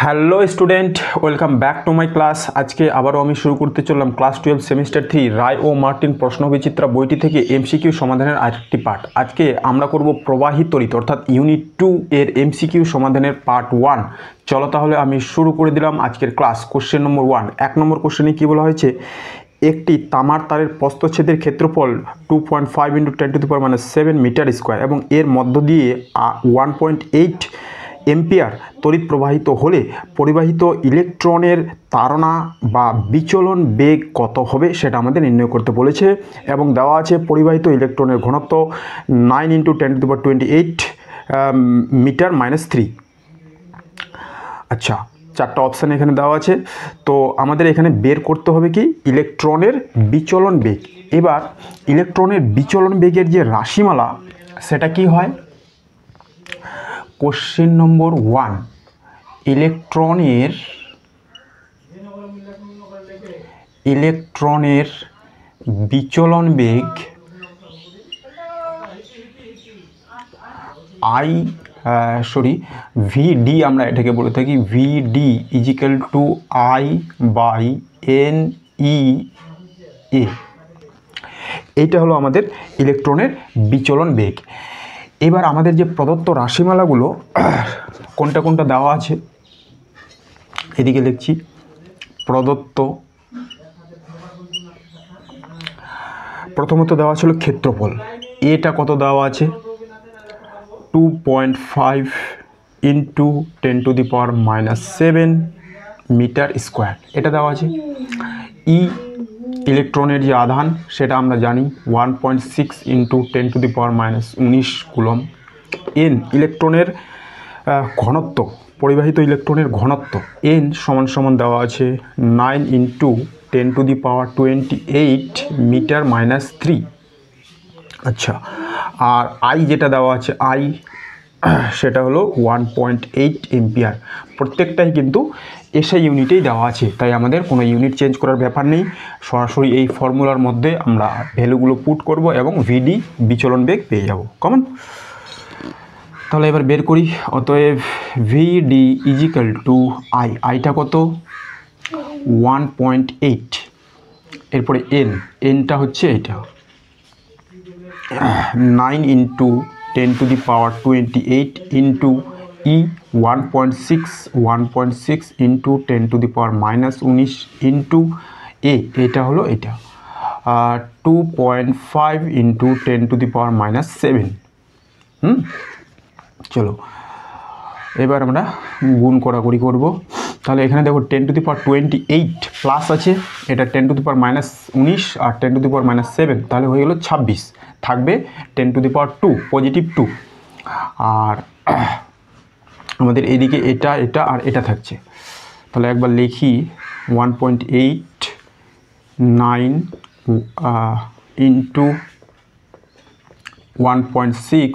Hello student, welcome back to my class. আজকে আবারও আমি শুরু করতে চললাম ক্লাস 12 সেমিস্টার 3 রায় ও মার্টিন প্রশ্নবিচিত্রা বইটি থেকে এমসিকিউ সমাধানের আরেকটি পার্ট। আজকে আমরা করব প্রবাহী তড়িৎ অর্থাৎ ইউনিট 2 এর এমসিকিউ সমাধানের পার্ট 1। চলো তাহলে আমি শুরু করে দিলাম আজকের ক্লাস। কোশ্চেন নম্বর 1, 1 নম্বর কোশ্চেনে কী বলা হয়েছে, একটি তামার তারের প্রস্থচ্ছেদের ক্ষেত্রফল 2.5 × 10⁻⁷ মিটার স্কোয়ার এবং এর মধ্য দিয়ে 1.8 এম্পিয়ার তড়িৎ প্রবাহিত হলে পরিবাহিত ইলেকট্রনের তাড়না বা বিচলন বেগ কত হবে সেটা আমাদের নির্ণয় করতে বলেছে। এবং দেওয়া আছে পরিবাহিত ইলেকট্রনের ঘনত্ব 9 × 10⁻28 মিটার -3। আচ্ছা, চারটা অপশান এখানে দেওয়া আছে। তো আমাদের এখানে বের করতে হবে কি ইলেকট্রনের বিচলন বেগ। এবার ইলেকট্রনের বিচলন বেগের যে রাশিমালা সেটা কি হয়, কোশ্চেন নম্বর 1, ইলেকট্রনের বিচলন বেগ ভিডি আমরা এটাকে বলে থাকি, ভিডি = I/NEA। এইটা হলো আমাদের ইলেকট্রনের বিচলন বেগ। এবার আমাদের যে প্রদত্ত রাশিমালাগুলো কোনটা কোনটা দেওয়া আছে এদিকে লিখছি। প্রদত্ত প্রথমত দেওয়া ছিল ক্ষেত্রফল, এটা কত দেওয়া আছে 2.5 × 10⁻⁷ মিটার স্কোয়ার, এটা দেওয়া আছে। ইলেকট্রনের যে আধান সেটা আমরা জানি 1.6 × 10⁻⁻19 কুলম। ইলেকট্রনের ঘনত্ব, পরিবাহিত ইলেকট্রনের ঘনত্ব সমান দেওয়া আছে 9 × 10⁻28 মিটার -3। আচ্ছা, আর যেটা দেওয়া আছে সেটা হলো 1.8 এম্পিয়ার। প্রত্যেকটাই কিন্তু এসআই ইউনিটেই দেওয়া আছে, তাই আমাদের কোনো ইউনিট চেঞ্জ করার ব্যাপার নেই। সরাসরি এই ফর্মুলার মধ্যে আমরা ভ্যালুগুলো পুট করব এবং ভিডি বিচলন বেগ পেয়ে যাব কমন। তাহলে এবার বের করি। অতএব ভিডি = আইটা কত 1.8, এরপরে এনটা হচ্ছে এটা 9 × 10⁻28 × 1.6 × 10⁻⁻19 এটা হলো এটা 2.5 × 10⁻⁷। চলো এবার আমরা গুণ করাকরি করব। তাহলে এখানে দেখো 10⁻28 প্লাস আছে, এটা 10⁻⁻19 আর 10⁻⁷, তাহলে হয়ে গেল 26, থাকবে 10⁻2 পজিটিভ 2। আর আমাদের এদিকে এটা আর এটা থাকছে। তাহলে একবার লিখি 1.8 9 × 1.6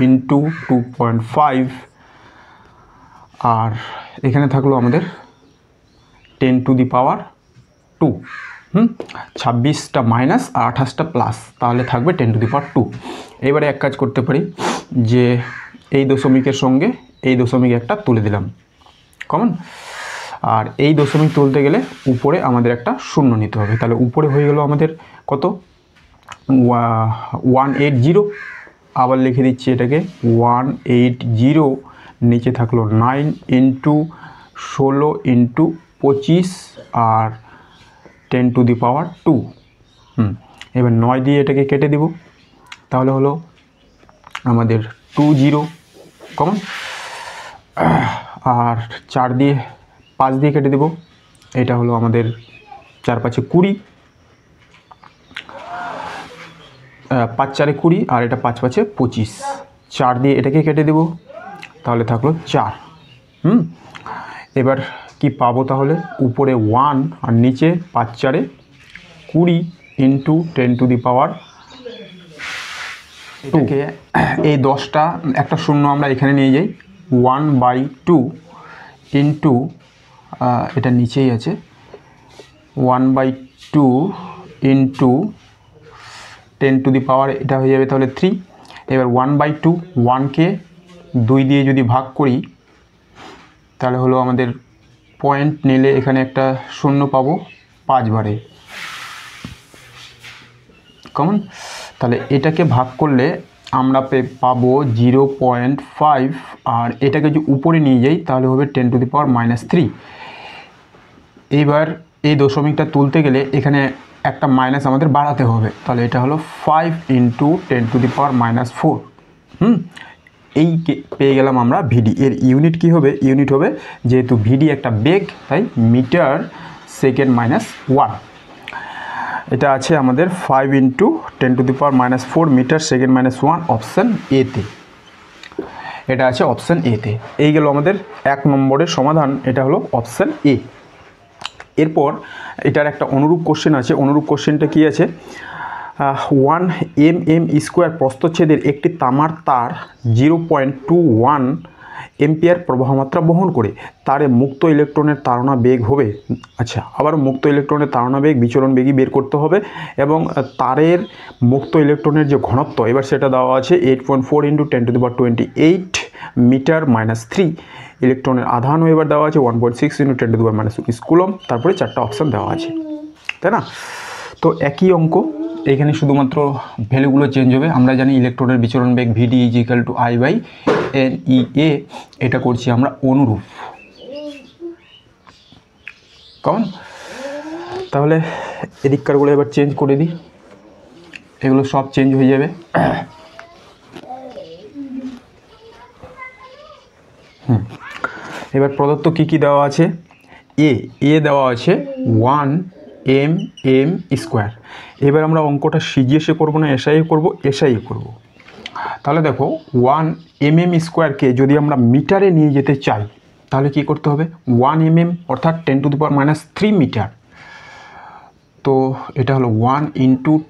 × 2.5, আর এখানে থাকলো আমাদের 10⁻2। 26টা মাইনাস আর 28টা প্লাস, তাহলে থাকবে 10⁻2। এবারে এক কাজ করতে পারি যে এই দশমিকের সঙ্গে এই দশমিক একটা তুলে দিলাম কমন। আর এই দশমিক তুলতে গেলে উপরে আমাদের একটা শূন্য নিতে হবে। তাহলে উপরে হয়ে গেল আমাদের কত 180। আবার লিখে দিচ্ছি এটাকে 180, নিচে থাকলো 9 × 16 × 25 আর 10⁻2। এবার 9 দিয়ে এটাকে কেটে দিব, তাহলে হলো আমাদের 20 কমন। আর 5 দিয়ে কেটে দেব, এটা হলো আমাদের 4 × 5 = 20, 5 × 4 = 20 আর এটা 5 × 5 = 25। 4 দিয়ে এটাকে কেটে দেব, তাহলে থাকলো 4। এবার কি পাবো, তাহলে উপরে 1 আর নিচে 5 × 4 = 20 × 10⁻2। এই 10টা একটা শূন্য আমরা এখানে নিয়ে যাই, 1/2 এটা নিচেই আছে, 1/2 × 10⁻, এটা হয়ে যাবে তাহলে 3। এবার 1/2, 1কে 2 দিয়ে যদি ভাগ করি তাহলে হলো আমাদের পয়েন্ট নিলে এখানে একটা শূন্য পাবো 5 বারে, কমন। তাহলে এটাকে ভাগ করলে আমরা পাবো 0.5, আর এটাকে যদি উপরে নিয়ে যাই তাহলে হবে 10⁻³ এইবার এই দশমিকটা তুলতে গেলে এখানে একটা মাইনাস আমাদের বাড়াতে হবে, তাহলে এটা হলো 5 × 10⁻⁴। এই পেয়ে গেলাম আমরা ভিডি। এর ইউনিট কি হবে? ইউনিট হবে, যেহেতু ভিডি একটা বেগ তাই মিটার সেকেন্ড -1। এটা আছে আমাদের 5 × 10⁻⁴ মিটার সেকেন্ড -1 অপশান এতে। এটা আছে অপশান এতে। এই গেল আমাদের 1 নম্বরের সমাধান, এটা হলো অপশান এ। এরপর এটার একটা অনুরূপ কোশ্চেন আছে। অনুরূপ কোশ্চেনটা কি আছে? 1 mm² প্রস্থচ্ছেদের একটি তামার তার 0.21 এম্পিয়ার প্রবাহমাত্রা বহন করে তারে মুক্ত ইলেকট্রনের তাড়না বেগ হবে। আচ্ছা, আবার মুক্ত ইলেকট্রনের তাড়না বেগ বিচলন বেগই বের করতে হবে, এবং তারের মুক্ত ইলেকট্রনের যে ঘনত্ব এবার সেটা দেওয়া আছে 8.4 × 10⁻28 মিটার -3। ইলেকট্রনের আধানও এবার দেওয়া আছে 1.6 × 10⁻⁻⁰ কুলম্ব। তারপরে 4টা অপশান দেওয়া আছে, তাই না? তো একই অঙ্ক, এখানে শুধুমাত্র ভ্যালুগুলো চেঞ্জ হবে। আমরা জানি ইলেকট্রনের বিচরণ বেগ ভিডি = I/NEA। এটা করছি আমরা অনুরূপ, কেমন? তাহলে এদিককারগুলো এবার চেঞ্জ করে দিই, এগুলো সব চেঞ্জ হয়ে যাবে। এবার প্রদত্ত কি দেওয়া আছে? এ দেওয়া আছে 1 mm²। এবার আমরা অঙ্কটা সিজিএসে করবো না এসআই করবো? এসআই করবো। তাহলে দেখো 1 mm² যদি আমরা মিটারে নিয়ে যেতে চাই তাহলে কি করতে হবে? 1 mm অর্থাৎ 10⁻³ মিটার। তো এটা হলো 1 ×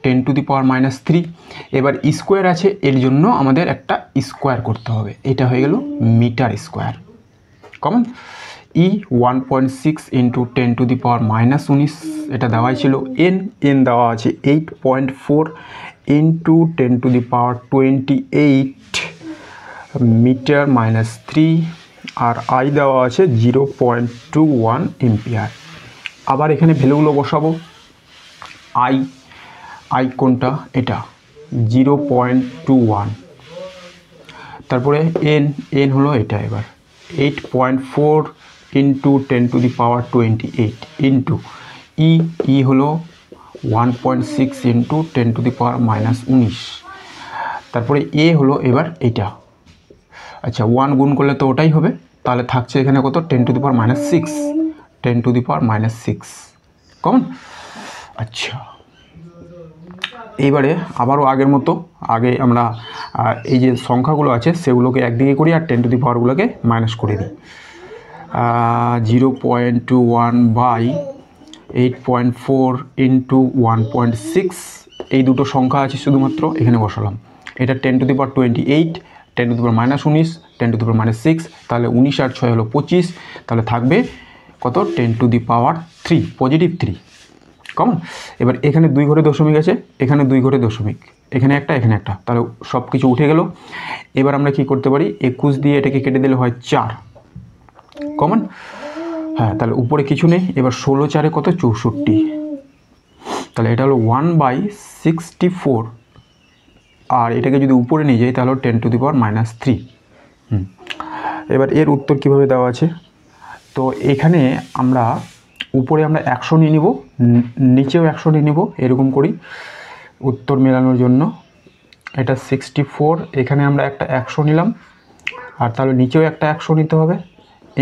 10⁻³ এবার স্কোয়ার আছে, এর জন্য আমাদের একটা স্কোয়ার করতে হবে। এটা হয়ে গেল মিটার স্কোয়ার, কমন। 1.6 × 10⁻⁻19 এটা দেওয়াই ছিল। এন দেওয়া আছে 8.4 × 10⁻28 মিটার -3, আর আই দেওয়া আছে 0.21 এম্পিয়ার। আবার এখানে ভ্যালুগুলো বসাবো। আই কোনটা? এটা 0.21। তারপরে এন হলো এটা। এবার 8.4 × 10⁻28 ইন্টু ই হলো 1.6 × 10⁻⁻19। তারপরে এ হলো এবার এটা। আচ্ছা, 1 গুণ করলে তো ওটাই হবে, তাহলে থাকছে এখানে কত? 10⁻⁶, 10⁻⁶, কমন। আচ্ছা, এইবারে আবারও আগের মতো আগে আমরা এই যে সংখ্যাগুলো আছে সেগুলোকে একদিকে করি আর 10⁻গুলোকে মাইনাস করে দিই। 0.21/8.4 × 1.6 এই দুটো সংখ্যা আছে শুধুমাত্র, এখানে বসালাম। এটা 10⁻28, 10⁻⁻19, 10⁻⁶, তাহলে 19 আর 6 হলো 25, তাহলে থাকবে কত? 10⁻³ পজিটিভ 3, কমন। এবার এখানে 2 ঘরে দশমিক আছে, এখানে 2 ঘরে দশমিক, এখানে একটা এখানে একটা, তাহলে সব কিছু উঠে গেল। এবার আমরা কি করতে পারি? 21 দিয়ে এটাকে কেটে দিলে হয় 4, কমন। হ্যাঁ, তাহলে উপরে কিছু নেই। এবার 16 4 কত? 64। তাহলে এটা হলো 1/64, আর এটাকে যদি উপরে নিয়ে যাই তাহলে 10⁻⁻3। এবার এর উত্তর কিভাবে দেওয়া আছে? তো এখানে আমরা উপরে আমরা 100 নিয়ে নিব, নিচেও 100 নিয়ে নিব, এরকম করি উত্তর মেলানোর জন্য। এটা 64, এখানে আমরা একটা 100 নিলাম, আর তাহলে নিচেও একটা 100 নিতে হবে,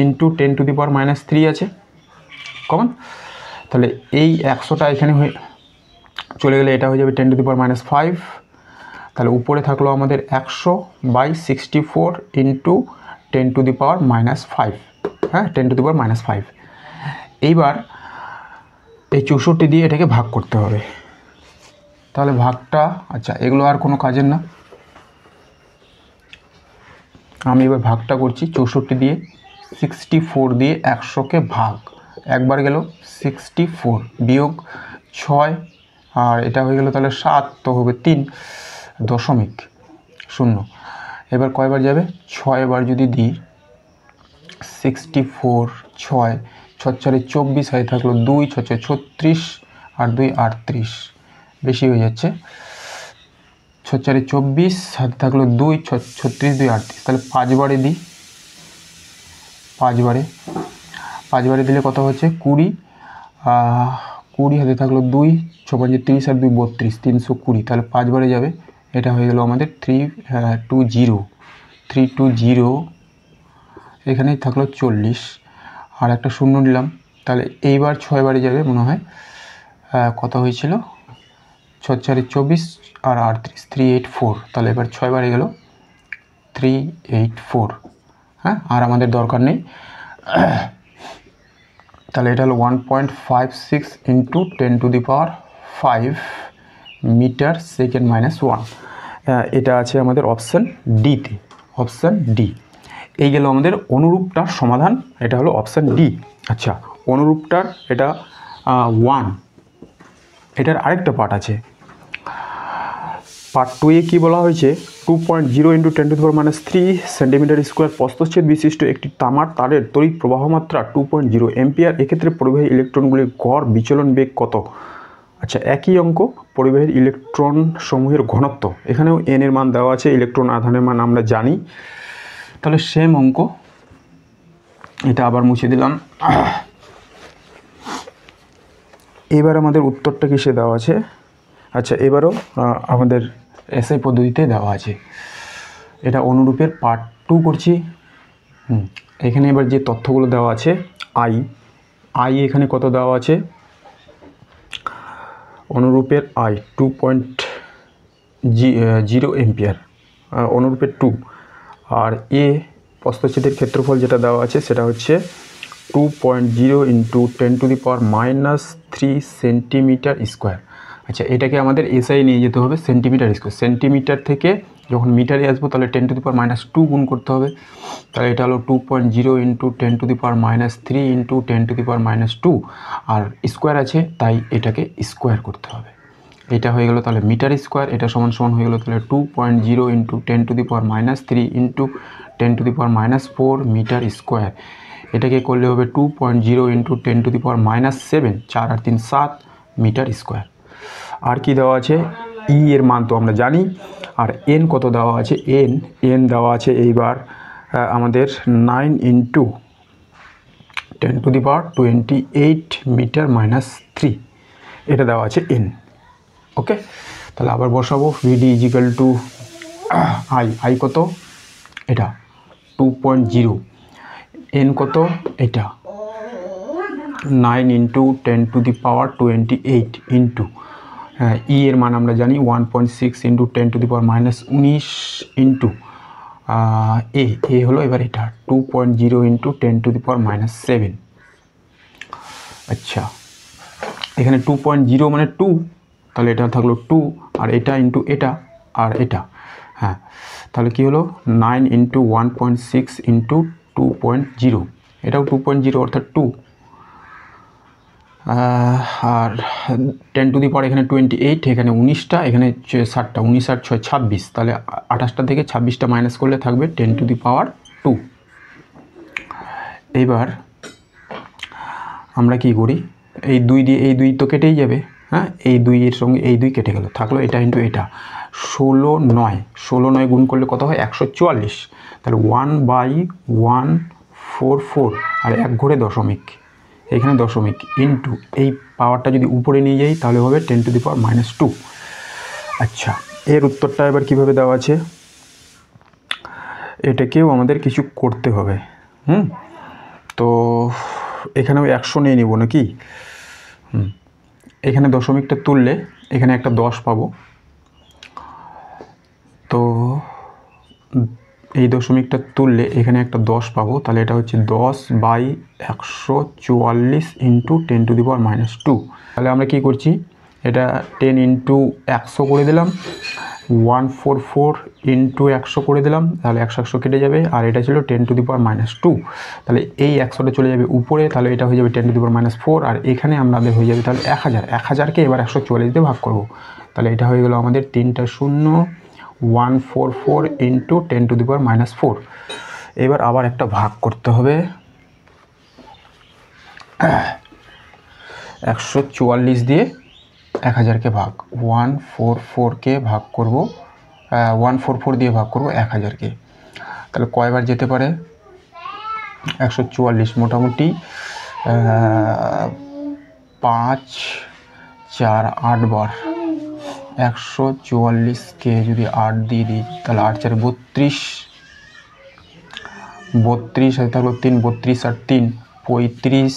ইন্টু 10⁻⁻3 আছে, কমন। তাহলে এই 100টা এখানে হয়ে চলে গেলে এটা হয়ে যাবে 10⁻⁵। তাহলে উপরে থাকলো আমাদের 100/64 ইন্টু 10⁻⁵, হ্যাঁ, 10⁻⁵। এইবার এই 64 দিয়ে এটাকে ভাগ করতে হবে। তাহলে ভাগটা, আচ্ছা এগুলো আর কোনো কাজের না, আমি এবার ভাগটা করছি 64 দিয়ে। 64 দিয়ে 100কে ভাগ, একবার গেল 64 বিয়োগ 6, আর এটা হয়ে গেল তাহলে 7, তো হবে 3.0। এবার কয়বার যাবে? 6 বার যদি দিই 64, 6 4 24 হাতে থাকলো 2, 6 36 আর 2 38, বেশি হয়ে যাচ্ছে। 6 4 24 হাতে থাকলো 2, 36 2 38, তাহলে 5 বারে দিই, 5 বারে দিলে কত হচ্ছে 20, 20 হাতে থাকলো 2, 6 5 30 আর 2 32, 320, তাহলে 5 বারে যাবে। এটা হয়ে গেল আমাদের 320, এখানেই থাকলো 40 আর একটা শূন্য নিলাম, তাহলে এইবার 6 বারে যাবে মনে হয়। কত হয়েছিল 6 4 24 আর 38, 384, তাহলে এবার 6 বারে গেল 384। হ্যাঁ, আর আমাদের দরকার নেই। তাহলে এটা হলো 1.56 ইন্টু 10⁵ মিটার সেকেন্ড -1। এটা আছে আমাদের অপশান ডিতে, অপশান ডি। এই গেল আমাদের অনুরূপটার সমাধান, এটা হলো অপশান ডি। আচ্ছা, অনুরূপটার এটা 1, এটার আরেকটা পার্ট আছে। পার্ট 2-এ কী বলা হয়েছে, 2.0 ইন্টু 10⁻³ সেন্টিমিটার স্কোয়ার প্রস্থচ্ছেদ বিশিষ্ট একটি তামার তারের তড়িৎ প্রবাহ মাত্রা 2.0 অ্যাম্পিয়ার। এক্ষেত্রে পরিবাহী ইলেকট্রনগুলির গড় বিচলন বেগ কত? আচ্ছা, একই অঙ্ক, পরিবাহীর ইলেকট্রন সমূহের ঘনত্ব, এখানেও এন এর মান দেওয়া আছে, ইলেকট্রন আধানের মান আমরা জানি। তাহলে সেম অঙ্ক, এটা আবার মুছে দিলাম। এবার আমাদের উত্তরটা কিসে দেওয়া আছে? আচ্ছা, এবারও আমাদের এসআই পদ্ধতিতে দেওয়া আছে। এটা অনুরূপের পার্ট 2 করছি। এখানে এবার যে তথ্যগুলো দেওয়া আছে, আই এখানে কত দেওয়া আছে, অনুরূপের আই 2.0 অ্যাম্পিয়ার, অনুরূপের 2, আর এ প্রস্থচ্ছেদের ক্ষেত্রফল যেটা দেওয়া আছে সেটা হচ্ছে 2.0 ইন্টু 10⁻³ সেন্টিমিটার স্কোয়ার। আচ্ছা, এটাকে আমাদের এসআই নিয়ে যেতে হবে সেন্টিমিটার স্কোয়ার। সেন্টিমিটার থেকে যখন মিটারে আসবো তাহলে 10⁻² গুণ করতে হবে। তাহলে এটা হলো 2.0 ইন্টু 10⁻³ ইন্টু 10⁻², আর স্কোয়ার আছে তাই এটাকে স্কোয়ার করতে হবে। এটা হয়ে গেল তাহলে মিটার স্কোয়ার, এটা সমান হয়ে গেল তাহলে 2.0 ইন্টু 10⁻³ ইন্টু 10⁻⁴ মিটার স্কোয়ার। এটাকে করলে হবে 2.0 ইন্টু 10⁻⁷, 4 আর 3 7 মিটার স্কোয়ার। আর কি দেওয়া আছে, ই এর মান তো আমরা জানি, আর এন কত দেওয়া আছে, এন দেওয়া আছে এইবার আমাদের 9 ইন্টু 10⁻28 মিটার -3, এটা দেওয়া আছে এন। ওকে, তাহলে আবার বসাবো, ভিডি ইজিক্যাল টু আই কত, এটা 2.0, এন কত, এটা 9 ইন্টু 10⁻28 ইন্টু ই এর মান আমরা জানি 1.6 ইন্টু 10⁻⁻19 ইন্টু এ হলো এবার এটা 2.0 ইন্টু 10⁻⁷। আচ্ছা, এখানে 2.0 মানে 2, তাহলে এটা থাকলো 2, আর এটা ইন্টু এটা আর এটা। হ্যাঁ, তাহলে কি হলো 9 ইন্টু 1.6 ইন্টু 2.0, এটাও 2.0 অর্থাৎ 2, আর 10⁻, এখানে 28, এখানে 19টা, এখানে 7টা, 19 আর 6 26, তাহলে 28টা থেকে 26টা মাইনাস করলে থাকবে 10⁻²। এইবার আমরা কি করি, এই 2 দিয়ে এই 2 তো কেটেই যাবে। হ্যাঁ, এই 2 এর সঙ্গে এই 2 কেটে গেল, থাকলো এটা ইন্টু এটা, 16 9 গুণ করলে কত হয় 144, তাহলে 1/144, আর 1 ঘরে দশমিক, এখানে দশমিক, ইন্টু এই পাওয়ারটা যদি উপরে নিয়ে যাই তাহলে হবে 10⁻²। আচ্ছা, এর উত্তরটা এবার কিভাবে দেওয়া আছে, এটাকেও আমাদের কিছু করতে হবে। তো এখানেও 100 নিয়ে নিব নাকি। এখানে দশমিকটা তুললে এখানে একটা 10 পাবো, তো এই দশমিকটা তুললে এখানে একটা 10 পাবো, তাহলে এটা হচ্ছে 10/144 ইন্টু 10⁻²। তাহলে আমরা কি করছি, এটা 10 ইন্টু 100 করে দিলাম, 144 ইন্টু 100 করে দিলাম, তাহলে 100 কেটে যাবে, আর এটা ছিল 10⁻², তাহলে এই 100টা চলে যাবে উপরে, তাহলে এটা হয়ে যাবে 10⁻⁴, আর এখানে আমাদের হয়ে যাবে তাহলে 1000কে এবার 144 দিয়ে ভাগ করব, তাহলে এটা হয়ে গেল আমাদের 3টা 0, 144 ইন্টু 10⁻⁴। এবার আবার একটা ভাগ করতে হবে। 144 দিয়ে 1000কে ভাগ 144কে ভাগ করব, 144 দিয়ে ভাগ করব 1000কে। তাহলে কয়বার যেতে পারে? 144 মোটামুটি 5 4 8 বার। 144কে যদি 8 দিয়ে দিই তাহলে 8 4 32, 32 আর থাকলো 3, 32 আর 3 35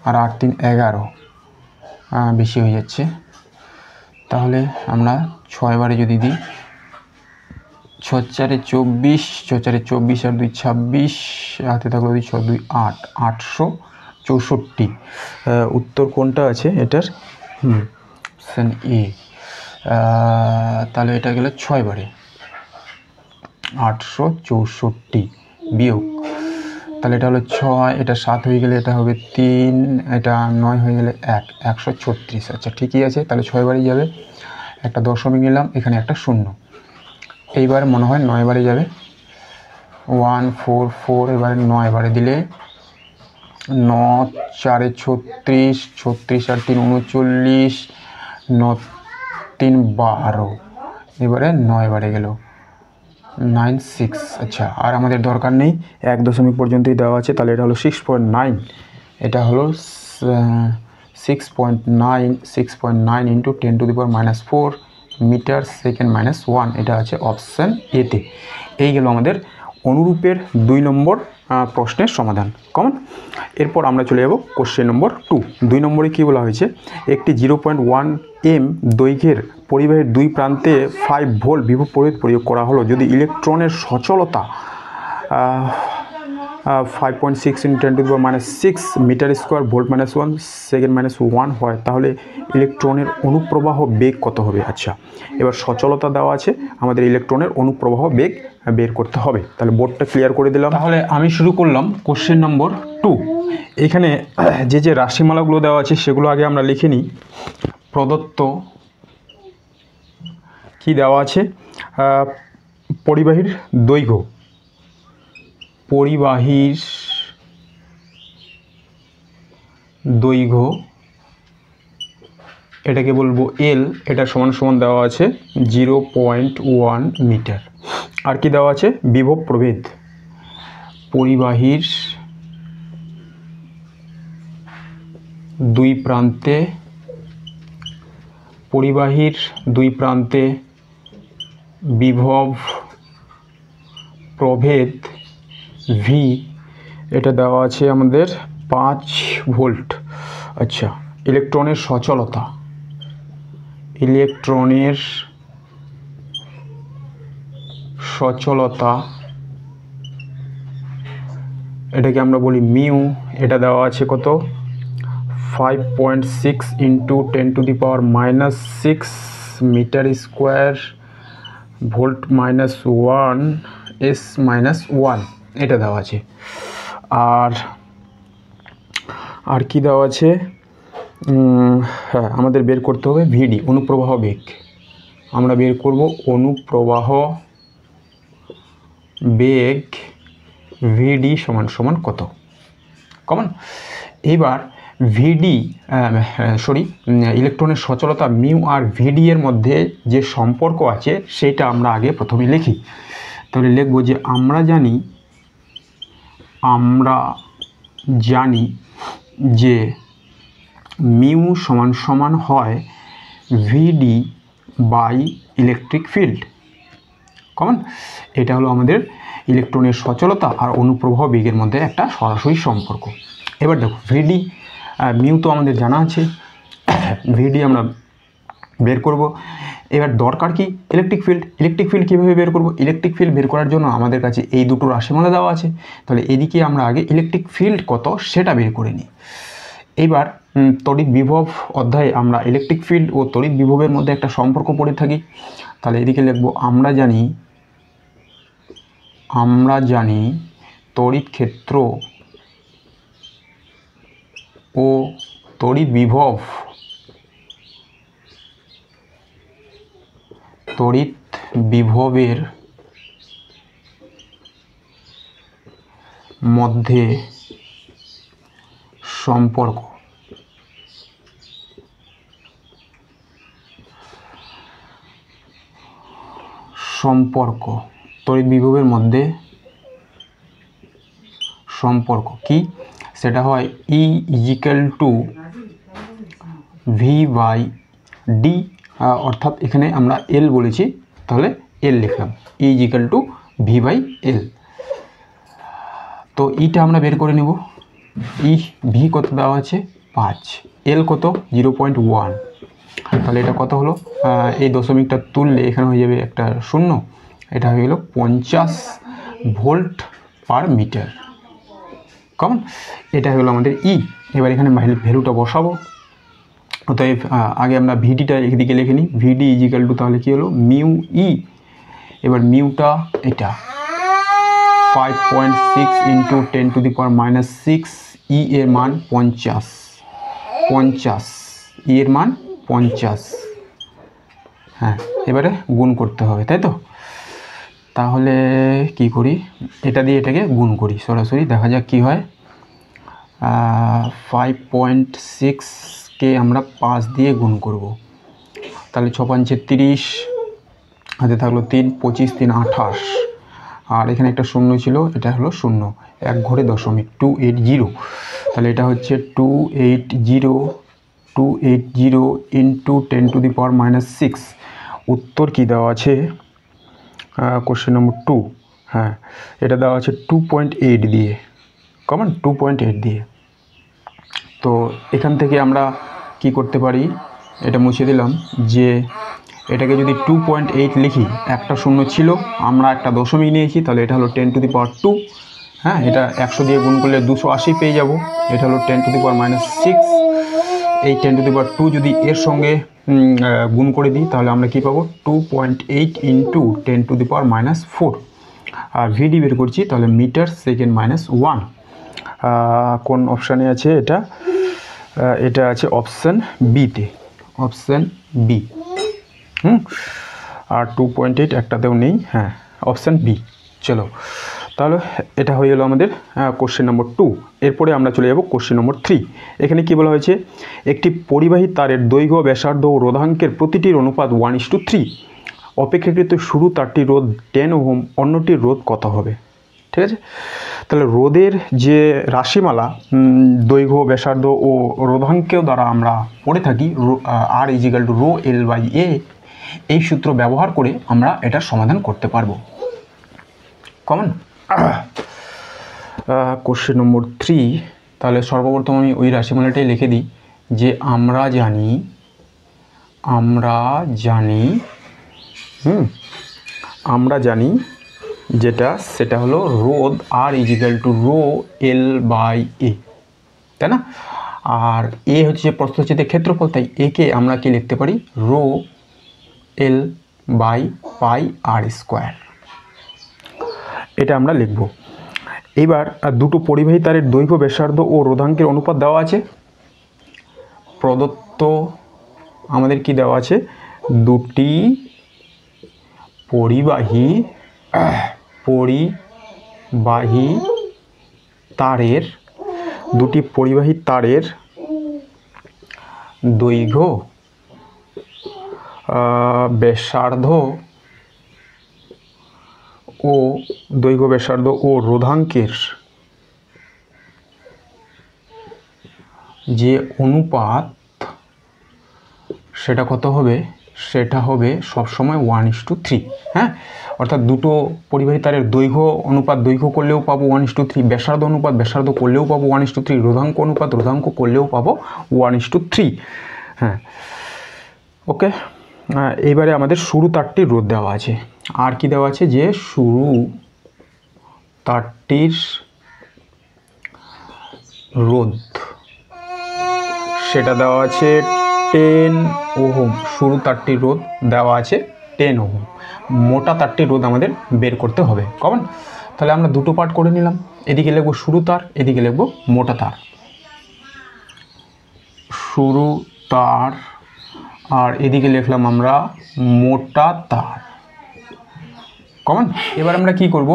আর 8 3 11, বেশি হয়ে যাচ্ছে। তাহলে আমরা 6 বারে যদি দিই, 6 4 24, 6 4 24 আর 2 26, হাতে থাকলো 2 6 2 8, 864। উত্তর কোনটা আছে এটার? Option A. তাহলে এটা গেল 6 বারে 864 বিয়োগ, তাহলে এটা হলো 6, এটা 7 হয়ে গেলে এটা হবে 3, এটা 9 হয়ে গেলে 1, 136। আচ্ছা ঠিকই আছে, তাহলে 6 বারেই যাবে। একটা দশমিক নিলাম, এখানে একটা শূন্য। এইবার মনে হয় 9 বারে যাবে। 144 এবারে 9 বারে দিলে 9 4 36, 36 আর 3 39, 9 3 12, এবারে 9 বারে গেল 96। আচ্ছা, আর আমাদের দরকার নেই, 1 দশমিক পর্যন্তই দেওয়া আছে। তাহলে এটা হলো 6.9, এটা হলো 6.9 ইন্টু 10⁻⁻4 মিটার সেকেন্ড -1, এটা আছে অপশান এতে। এই গেল আমাদের অনুরূপের 2 নম্বর প্রশ্নের সমাধান কমন। এরপর আমরা চলে যাব কোশ্চেন নম্বর 2। 2 নম্বরে কী বলা হয়েছে? একটি 0.1 m দৈর্ঘ্যের পরিবাহীর 2 প্রান্তে 5 ভোল্ট বিভব প্রয়োগ করা হলো। যদি ইলেকট্রনের সচলতা 5.6 × 10⁻⁶ মিটার স্কোয়ার ভোল্ট -1 সেকেন্ড -1 হয়, তাহলে ইলেকট্রনের অনুপ্রবাহ বেগ কত হবে? আচ্ছা, এবার সচলতা দেওয়া আছে, আমাদের ইলেকট্রনের অনুপ্রবাহ বেগ বের করতে হবে। তাহলে বোর্ডটা ক্লিয়ার করে দিলাম। তাহলে আমি শুরু করলাম কোশ্চেন নম্বর 2। এখানে যে রাশিমালাগুলো দেওয়া আছে সেগুলো আগে আমরা লিখে নিই। প্রদত্ত কি দেওয়া আছে? পরিবাহীর দৈর্ঘ্য, এটাকে বলবো এল, এটা সমান সমান দেওয়া আছে 0.1 মিটার। আর কি দেওয়া আছে? বিভব প্রভেদ, পরিবাহীর 2 প্রান্তে বিভব প্রভেদ ভি, এটা দেওয়া আছে আমাদের 5 ভোল্ট। আচ্ছা, ইলেকট্রনের সচলতা, এটাকে আমরা বলি মিউ, এটা দেওয়া আছে কত? 5.6 into 10⁻⁻6 metre square volt -1 s -1, এটা দেওয়া আছে। আর কি দেওয়া আছে? হ্যাঁ, আমাদের বের করতে হবে ভিডি, অনুপ্রবাহ বেগ। আমরা বের করব অনুপ্রবাহ বেগ ভিডি সমান সমান কত? কমন। এবার ভিডি ইলেকট্রনের সচলতা মিউ আর ভিডি এর মধ্যে যে সম্পর্ক আছে সেটা আমরা আগে প্রথমে লিখি। তাহলে লিখব যে আমরা জানি যে মিউ সমান সমান হয় ভিডি বাই ইলেকট্রিক ফিল্ড। কমন। এটা হলো আমাদের ইলেকট্রনের সচলতা আর অনুপ্রবাহ বেগের মধ্যে একটা সরাসরি সম্পর্ক। এবার দেখো ভিডি, মিউ তো আমাদের জানা আছে, ভিডি আমরা বের করব। এবার দরকার কি? ইলেকট্রিক ফিল্ড কীভাবে বের করব? ইলেকট্রিক ফিল্ড বের করার জন্য আমাদের কাছে এই দুটো রাশিমালা দেওয়া আছে। তাহলে এদিকে আমরা আগে ইলেকট্রিক ফিল্ড কত সেটা বের করে নিই। এবার তড়িৎ বিভব অধ্যায়ে আমরা ইলেকট্রিক ফিল্ড ও তড়িৎ বিভবের মধ্যে একটা সম্পর্ক পড়ে থাকি। তাহলে এদিকে লিখব আমরা জানি তড়িৎ ক্ষেত্র ও তড়িৎ বিভবের মধ্যে সম্পর্ক তড়িৎ বিভবের মধ্যে সম্পর্ক কি, সেটা হয় E = V/D, অর্থাৎ এখানে আমরা L বলেছি, তাহলে L লিখলাম, E = V/L। তো ইটা আমরা বের করে নেব। V কত দেওয়া আছে 5, L কত 0.1, তাহলে এটা কত হলো, এই দশমিকটা তুললে এখানে হয়ে যাবে একটা শূন্য, এটা হয়ে গেল 50 ভোল্ট পার মিটার। কেমন, এটা হয়ে গেল আমাদের ই। এবার এখানে ভ্যালুটা বসাবো। অতএব আগে আমরা ভিডিটা এদিকে লিখে নিই। ভিডি = তাহলে কী হলো মিউ ই। এবার মিউটা এটা 5.6 × 10⁻⁻6, ই এর মান 50, ই এর মান 50। হ্যাঁ, এবারে গুণ করতে হবে, তাই তো। তাহলে কি করি, এটা দিয়ে এটাকে গুণ করি সরাসরি, দেখা যাক কি হয়। 5.6কে আমরা 5 দিয়ে গুণ করব, তাহলে 6×5 = 30, হাতে থাকলো 3, 25, 3 28, আর এখানে একটা শূন্য ছিল, এটা হলো শূন্য, এক ঘরে দশমিক 280, তাহলে এটা হচ্ছে 280 × 10⁻⁻6। উত্তর কি দেওয়া আছে, কোশ্চেন নম্বর 2, হ্যাঁ এটা দেওয়া আছে 2.8 দিয়ে, কমন 2.8 দিয়ে। তো এখান থেকে আমরা কি করতে পারি, এটা মুছে দিলাম, যে এটাকে যদি 2.8 লিখি, একটা শূন্য ছিল, আমরা একটা দশমিক নিয়েছি, তাহলে এটা হলো 10⁻²। হ্যাঁ, এটা 100 দিয়ে গুণ করলে 280 পেয়ে যাব, এটা হলো 10⁻⁻6। এই 10⁻² যদি এর সঙ্গে গুণ করে দিই, তাহলে আমরা কি পাবো 2.8 × 10⁻⁻4। আর ভিডি বের করছি, তাহলে মিটার সেকেন্ড -1। কোন অপশানে আছে এটা, এটা আছে অপশান বিতে, অপশান বি। আর 2.8 একটাতেও নেই, হ্যাঁ অপশান বি। চলো, তাহলে এটা হয়ে গেল আমাদের কোশ্চেন নম্বর 2। এরপরে আমরা চলে যাব কোশ্চেন নম্বর 3। এখানে কি বলা হয়েছে, একটি পরিবাহী তারের দৈর্ঘ্য, ব্যাসার্ধ ও রোধাঙ্কের প্রতিটির অনুপাত 1:3। অপেক্ষাকৃত সরু তারটির রোধ 10 ওহম, অন্যটির রোধ কত হবে? ঠিক আছে, তাহলে রোধের যে রাশিমালা দৈর্ঘ্য, ব্যাসার্ধ ও রোধাঙ্কেও দ্বারা আমরা পড়ে থাকি, R = ρL/A, এই সূত্র ব্যবহার করে আমরা এটার সমাধান করতে পারবো। Common question number 3। তাহলে সর্বপ্রথম আমি ওই রাশিমালাটাই লিখে দিই, যে আমরা জানি যেটা, সেটা হলো রোধ R = ρL/A, তাই না। আর এ হচ্ছে প্রস্থচ্ছেদের ক্ষেত্রফল, তাই একে আমরা কি লিখতে পারি, ρL/πr²। এটা আমরা লিখব। এবার দুটো পরিবাহী তারের দৈর্ঘ্য, ব্যাসার্ধ ও রোধাঙ্কের অনুপাত দেওয়া আছে প্রদত্ত। আমাদের কি দেওয়া আছে, দুটি পরিবাহী তারের দৈর্ঘ্য, ব্যাসার্ধ ও রোধাঙ্কের যে অনুপাত, সেটা কত হবে, সেটা হবে সবসময় 1:3। হ্যাঁ, অর্থাৎ দুটো পরিবাহী তারের দৈর্ঘ্য অনুপাত দৈর্ঘ্য করলেও পাবো 1:3, ব্যাসার্ধ অনুপাত ব্যাসার্ধ করলেও পাবো 1:3, রোধাঙ্ক অনুপাত রোধাঙ্ক করলেও পাবো 1:3। হ্যাঁ, ওকে। এইবারে আমাদের সরু তারটির রোধ দেওয়া আছে। আর কি দেওয়া আছে, যে সরু তারটির রোধ, সেটা দেওয়া আছে 10 ওহম। সরু তারটির রোধ দেওয়া আছে 10 ওহম। মোটা তারটির রোধ আমাদের বের করতে হবে। কমন, তাহলে আমরা দুটো পার্ট করে নিলাম, এদিকে লিখবো সরু তার, এদিকে লিখবো মোটা তার। সরু তার, আর এদিকে লিখলাম আমরা মোটা তার। কমন, এবার আমরা কি করব,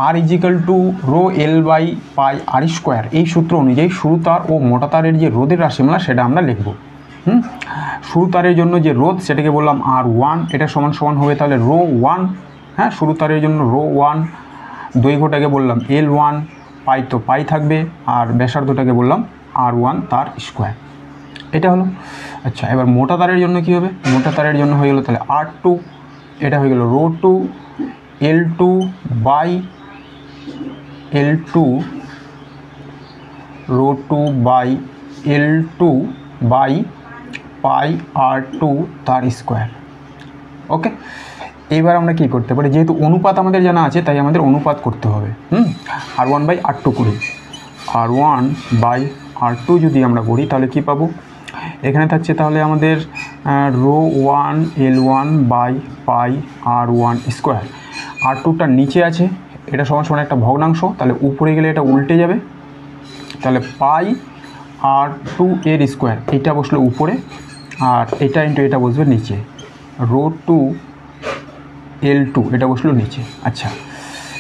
আর is equal to rho L by pi r square, এই সূত্র অনুযায়ী সরু তার ও মোটা তারের যে রোধের রাশিমালা সেটা আমরা লিখব। সরু তারের জন্য যে রোধ সেটাকে বললাম R1, এটা সমান সমান হবে তাহলে রো 1, হ্যাঁ সরু তারের জন্য রো 1, দৈর্ঘ্যটাকে বললাম L1, পাই তো পাই থাকবে, আর ব্যাসার্ধটাকে বললাম R1 তার স্কোয়ার, এটা হলো। আচ্ছা, এবার মোটা তারের জন্য কী হবে? মোটা তারের জন্য হয়ে গেলো তাহলে R2, এটা হয়ে গেল rho 2 L2 by L2, rho 2 by L2 by pi R2 তার স্কোয়ার। ওকে, এবার আমরা কী করতে পারি, যেহেতু অনুপাত আমাদের জানা আছে তাই আমাদের অনুপাত করতে হবে। R1 বাই R2 করি, R1 বাই R2 যদি আমরা করি তাহলে কি পাবো? এখানে থাকছে তাহলে আমাদের rho 1 L1 by pi R1 square. R2টা নিচে আছে, এটা সমান সমান একটা ভগ্নাংশ, তাহলে উপরে গেলে এটা উল্টে যাবে, তাহলে পাই R2 এর স্কোয়ার, এটা বসলো উপরে আর এটা ইন্টু এটা বসবে নিচে, রো 2 L2 এটা বসলো নিচে। আচ্ছা,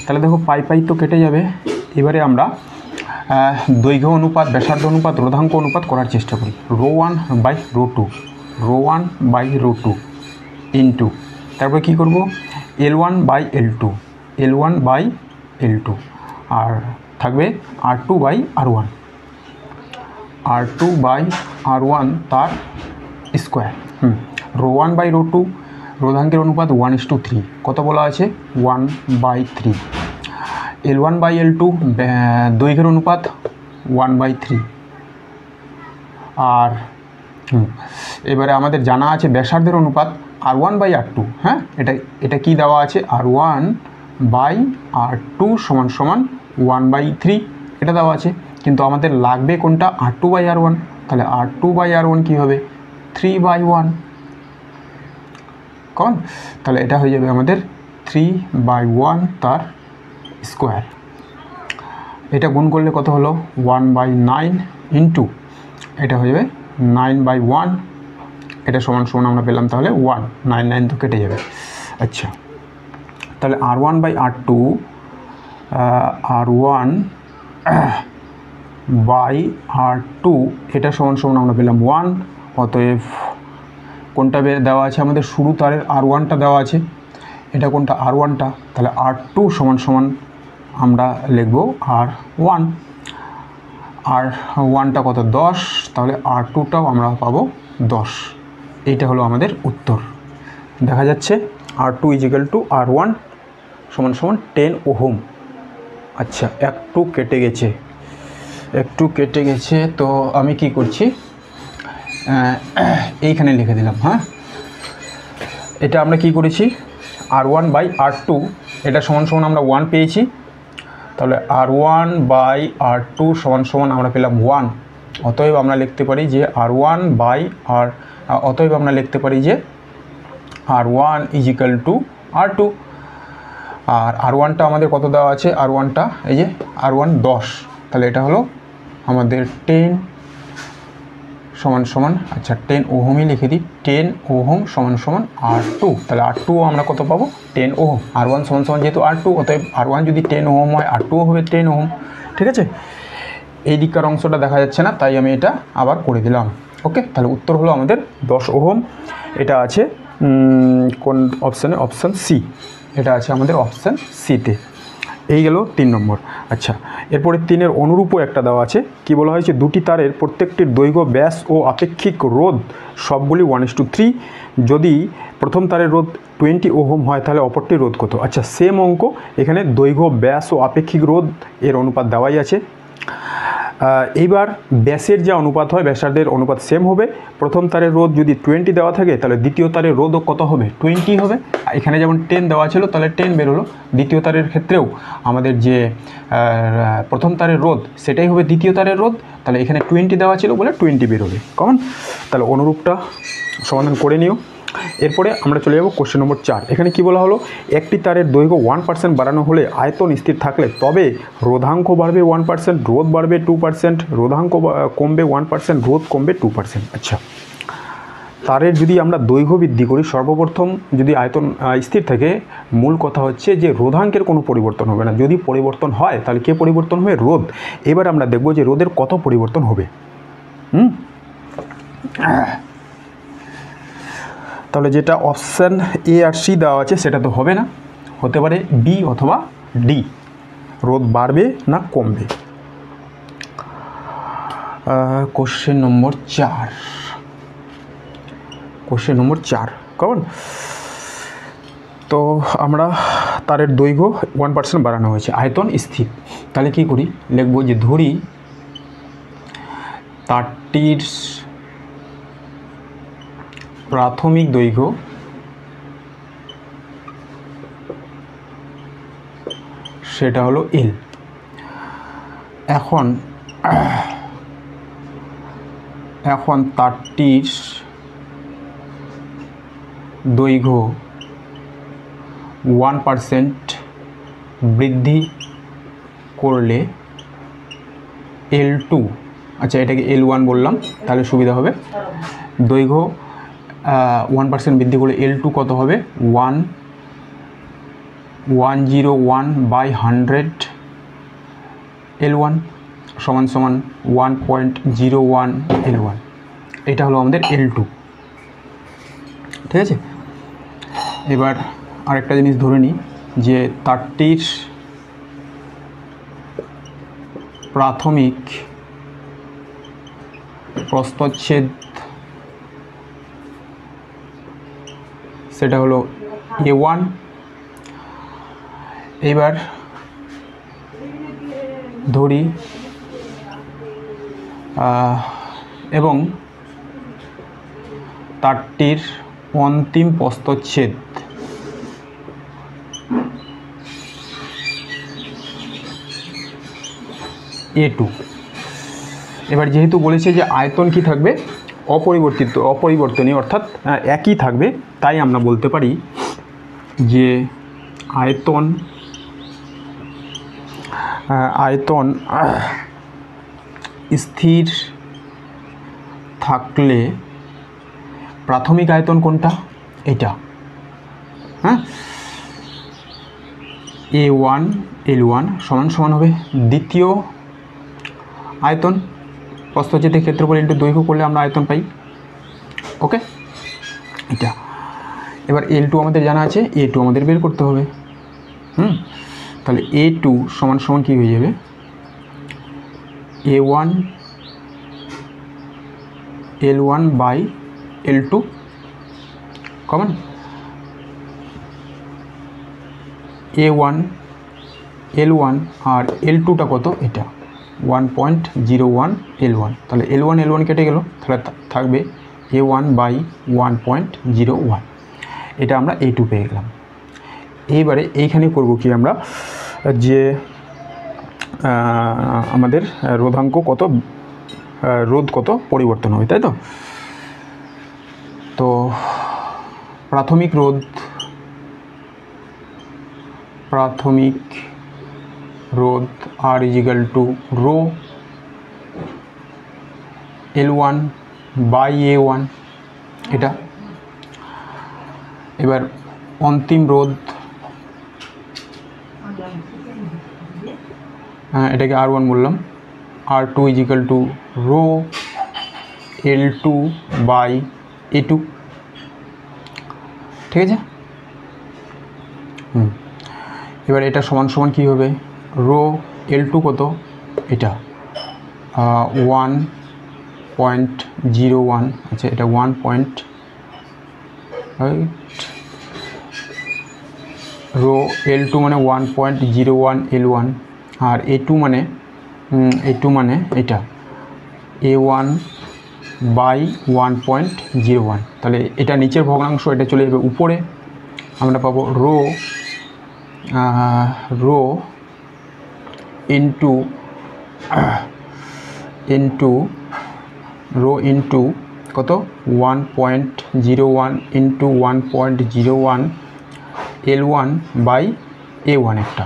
তাহলে দেখো পাই পাই তো কেটে যাবে। এবারে আমরা দৈর্ঘ্য অনুপাত, ব্যাসার্ধ অনুপাত, রোধাঙ্ক অনুপাত করার চেষ্টা করি। Rho 1 by rho 2, rho 1 by rho 2 into, তারপরে কী করবো, L1 by L2, L1 by L2, আর থাকবে R2 by R1, R2 by R1 তার স্কোয়ার। রো 1 বাই রো 2, রোধাঙ্কের অনুপাত 1:3, কত বলা আছে? 1/3। L1 বাই L2, দৈর্ঘ্যের অনুপাত 1/3। আর এবারে আমাদের জানা আছে ব্যাসার্ধের অনুপাত R1 বাই R2, হ্যাঁ এটা কি দেওয়া আছে? R1 বাই R2 সমান সমান 1/3, এটা দেওয়া আছে, কিন্তু আমাদের লাগবে কোনটা? R2 বাই R1, তাহলে R2 বাই R1 কী হবে? 3/1, কন, তাহলে এটা হয়ে যাবে আমাদের 3/1 তার স্কোয়ার। এটা গুণ করলে কত হলো? 1/9 ইন্টু এটা হয়ে যাবে 9/1, এটা সমান সমান আমরা পেলাম তাহলে 1, 9 তো কেটে যাবে। আচ্ছা, তাহলে R1 by R2, R1 by R2 এটা সমান সমান আমরা পেলাম 1, অতএব কোনটা দেওয়া আছে আমাদের? সরু তারের R1টা দেওয়া আছে, এটা কোনটা? R1টা, তাহলে R2 সমান সমান আমরা লিখব R1, R1টা কত? 10, তাহলে R2টাও আমরা পাবো 10। এইটা হলো আমাদের উত্তর। দেখা যাচ্ছে R2 ইজিক্যাল টু R1 সমান সমান 10 ওহম। আচ্ছা, একটু কেটে গেছে, তো আমি কি করছি, এইখানে লিখে দিলাম। হ্যাঁ, এটা আমরা কি করেছি, R1 বাই R2 এটা সমান সমান আমরা 1 পেয়েছি, তাহলে R1 বাই R2 সমান সমান আমরা পেলাম 1, অতএব আমরা লিখতে পারি যে R1 ইজিক্যাল টু R2। আর R1টা আমাদের কত দেওয়া আছে? R1টা এই যে R1 10, তাহলে এটা হলো আমাদের 10 সমান সমান, আচ্ছা 10 ওহমই লিখে দিই, 10 ওহম সমান সমান R2, তাহলে R2 আমরা কত পাবো? 10 ওহম। R1 সমান সমান যেহেতু R2, অতএব R1 যদি 10 ওহম হয় R2ও হবে 10 ওহম। ঠিক আছে, এই দিককার অংশটা দেখা যাচ্ছে না, তাই আমি এটা আবার করে দিলাম। ওকে, তাহলে উত্তর হলো আমাদের 10 ওহম। এটা আছে কোন অপশানে? অপশান সি, এটা আছে আমাদের অপশান সিতে। এই গেল 3 নম্বর। আচ্ছা, এরপরে 3-এর অনুরূপও একটা দেওয়া আছে। কি বলা হয়েছে? দুটি তারের প্রত্যেকটির দৈর্ঘ্য, ব্যাস ও আপেক্ষিক রোধ সবগুলি 1:3। যদি প্রথম তারের রোধ 20 ওহম হয় তাহলে অপরটির রোধ কত? আচ্ছা, সেম অঙ্ক, এখানে দৈর্ঘ্য, ব্যাস ও আপেক্ষিক রোধ এর অনুপাত দেওয়াই আছে। এইবার ব্যাসের যা অনুপাত হয় ব্যাসার্ধের অনুপাত সেম হবে। প্রথম তারের রোধ যদি 20 দেওয়া থাকে তাহলে দ্বিতীয় তারের রোধও কত হবে? 20 হবে। এখানে যেমন 10 দেওয়া ছিল তাহলে 10 বেরোলো। দ্বিতীয় তারের ক্ষেত্রেও আমাদের যে প্রথম তারের রোধ সেটাই হবে দ্বিতীয় তারের রোধ, তাহলে এখানে 20 দেওয়া ছিল বলে 20 বেরোবে। কমন, তাহলে অনুরূপটা সমাধান করে নিও। এরপরে আমরা চলে যাব কোশ্চেন নম্বর 4। এখানে কি বলা হলো? একটি তারের দৈর্ঘ্য 1% বাড়ানো হলে আয়তন স্থির থাকলে তবে রোধাঙ্ক বাড়বে 1%, রোধ বাড়বে 2%, রোধাঙ্ক কমবে 1%, রোধ কমবে 2%। আচ্ছা, তারের যদি আমরা দৈর্ঘ্য বৃদ্ধি করি, সর্বপ্রথম যদি আয়তন স্থির থাকে, মূল কথা হচ্ছে যে রোধাঙ্কের কোনো পরিবর্তন হবে না। যদি পরিবর্তন হয় তাহলে কে পরিবর্তন হবে? রোধ। এবার আমরা দেখব যে রোধের কত পরিবর্তন হবে। তাহলে যেটা অপশান এ আর সি দেওয়া আছে সেটা তো হবে না, হতে পারে বি অথবা ডি। রোধ বাড়বে না কমবে? Question number 4। কোশ্চেন নম্বর 4 কেমন? তো আমরা তারের দৈর্ঘ্য 1% বাড়ানো হয়েছে, আয়তন স্থির। তাহলে কী করি? লিখব যে ধরি তারটির প্রাথমিক দৈর্ঘ্য সেটা হলো এল। এখন তারটির দৈর্ঘ্য 1% বৃদ্ধি করলে L2, আচ্ছা এটাকে L1 বললাম তাহলে সুবিধা হবে। দৈর্ঘ্য 1% বৃদ্ধি করলে L2 কত হবে? 101/100 L1 সমান 1.01 L1। এটা হলো আমাদের L2, ঠিক আছে। এবার আরেকটা জিনিস ধরে নিই যে তারটির প্রাথমিক প্রস্থচ্ছেদ সেটা হলো A1। এবার ধরি এবং তারটির অন্তিম প্রস্থচ্ছেদ A2। এবার যেহেতু বলেছে যে আয়তন কি থাকবে? অপরিবর্তনীয়, অর্থাৎ একই থাকবে, তাই আমরা বলতে পারি যে আয়তন স্থির থাকলে প্রাথমিক আয়তন কোনটা? এটা, হ্যাঁ, A1 L1 সমান হবে দ্বিতীয় আয়তন প্রস্থচ্ছেদের ক্ষেত্রফল ইন্টু দৈর্ঘ্য করলে আমরা আয়তন পাই। ওকে, এটা। এবার L2 আমাদের জানা আছে, A2 আমাদের বের করতে হবে। তাহলে A2 সমান কি হয়ে যাবে? A1 L1/L2 common. A1 L1 আর L2টা কত? এটা 1.01 L1। তাহলে L1 কেটে গেল, তাহলে থাকবে A1/1.01। এটা আমরা A2 পেয়ে গেলাম। এইবারে এইখানে করব কি আমরা, যে আমাদের রোধাঙ্ক কত, রোধ কত পরিবর্তন হবে, তাই তো? তো প্রাথমিক রোধ R = রো L1/A1 এটা। এবার অন্তিম রোধ, এটাকে R1 বললাম, R2 = রো L2/A2, ঠিক আছে। এবার এটা সমান কি হবে? রো L2 কত? এটা 1.01, আচ্ছা এটা 1. রো L2 মানে 1.01 L1, আর A2 মানে এটা A1/1.01। তাহলে এটা নিচের ভগ্নাংশ, এটা চলে যাবে উপরে, আমরা পাবো রো ইন্টু কত? 1.01 ইন্টু 1.01 L1/A1 একটা।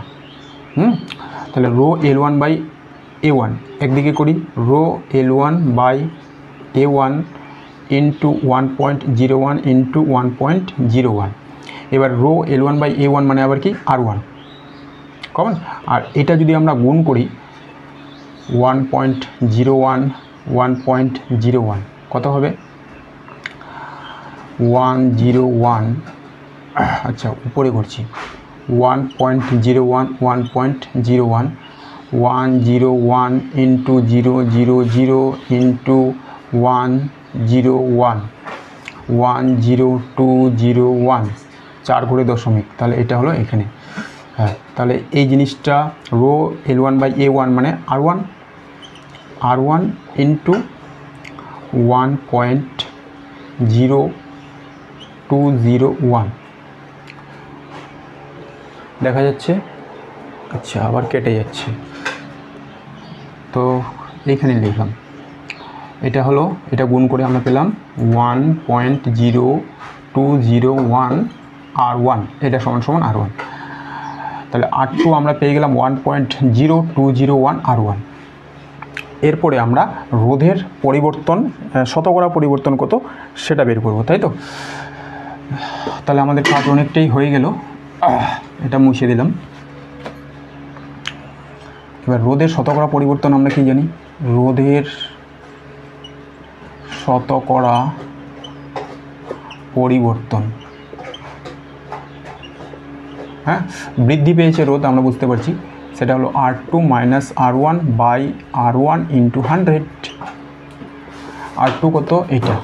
তাহলে রো L1/A1 একদিকে করি, রো L1/A1 ইন্টু 1.01 ইন্টু 1.01। এবার রো L1/A1 মানে আবার কি R1 কমন। আর এটা যদি আমরা গুণ করি 1.01 1.01 কত হবে 101। আচ্ছা উপরে করছি 1.01 1.01 101 ইন্টু 000 ইন্টু 101 10201 4 ঘুরে দশমিক, তাহলে এটা হলো এখানে। হ্যাঁ, তাহলে এই জিনিসটা রো L1/A1 মানে R1 ইন্টু 1.0201 দেখা যাচ্ছে। আচ্ছা আবার কেটে যাচ্ছে, তো এইখানে লিখলাম এটা হলো, এটা গুণ করে আমরা পেলাম 1.0201 R1, এটা সমান সমান R1। তাহলে R2 আমরা পেয়ে গেলাম 1.0201 R1। এরপরে আমরা রোধের পরিবর্তন, শতকরা পরিবর্তন কত সেটা বের করব, তাই তো। তাহলে আমাদের কাজ অনেকটাই হয়ে গেল, এটা মুছে দিলাম। এবার রোধের শতকরা পরিবর্তন আমরা কি জানি, রোধের শতকরা পরিবর্তন, হ্যাঁ বৃদ্ধি পেয়েছে রোধ আমরা বুঝতে পারছি, সেটা হলো R2 minus R1 by R1 into 100। R2 কত এটা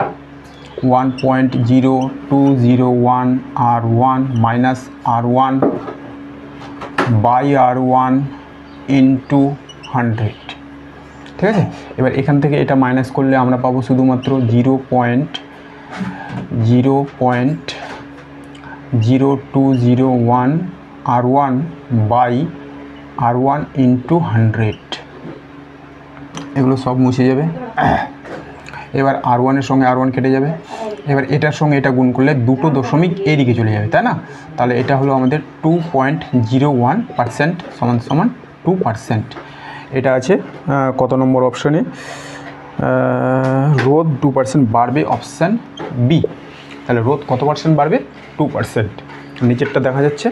1.0201 R1 minus R1 by R1 into 100, ঠিক আছে। এবার এখান থেকে এটা মাইনাস করলে আমরা পাবো শুধুমাত্র 0.0201 R1 বাই R1 ইন্টু 100, এগুলো সব মুছে যাবে। এবার R1 এর সঙ্গে R1 কেটে যাবে। এবার এটার সঙ্গে এটা গুণ করলে দুটো দশমিক এদিকে চলে যাবে, তাই না। তাহলে এটা হলো আমাদের 2.01% সমান সমান 2%। এটা আছে কত নম্বর অপশানে, রোধ 2% বাড়বে, অপশান বি। তাহলে রোধ কত পার্সেন্ট বাড়বে 2%, নিচেরটা দেখা যাচ্ছে।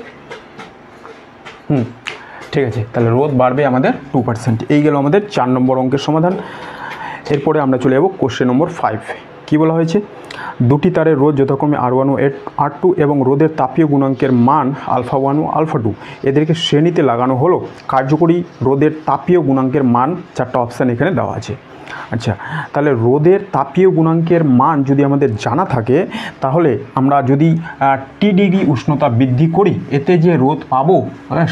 ঠিক আছে, তাহলে রোধ বাড়বে আমাদের 2%। এই গেল আমাদের 4 নম্বর অঙ্কের সমাধান। এরপরে আমরা চলে যাব কোশ্চেন নম্বর 5। কী বলা হয়েছে, দুটি তারের রোধ যথাক্রমে R1 ও R2 এবং রোধের তাপীয় গুণাঙ্কের মান α1 ও α2, এদেরকে শ্রেণীতে লাগানো হলো। কার্যকরী রোধের তাপীয় গুণাঙ্কের মান, 4টা অপশান এখানে দেওয়া আছে। আচ্ছা, তাহলে রোধের তাপীয় গুণাঙ্কের মান যদি আমাদের জানা থাকে, তাহলে আমরা যদি টি ডিগ্রি উষ্ণতা বৃদ্ধি করি, এতে যে রোধ পাবো,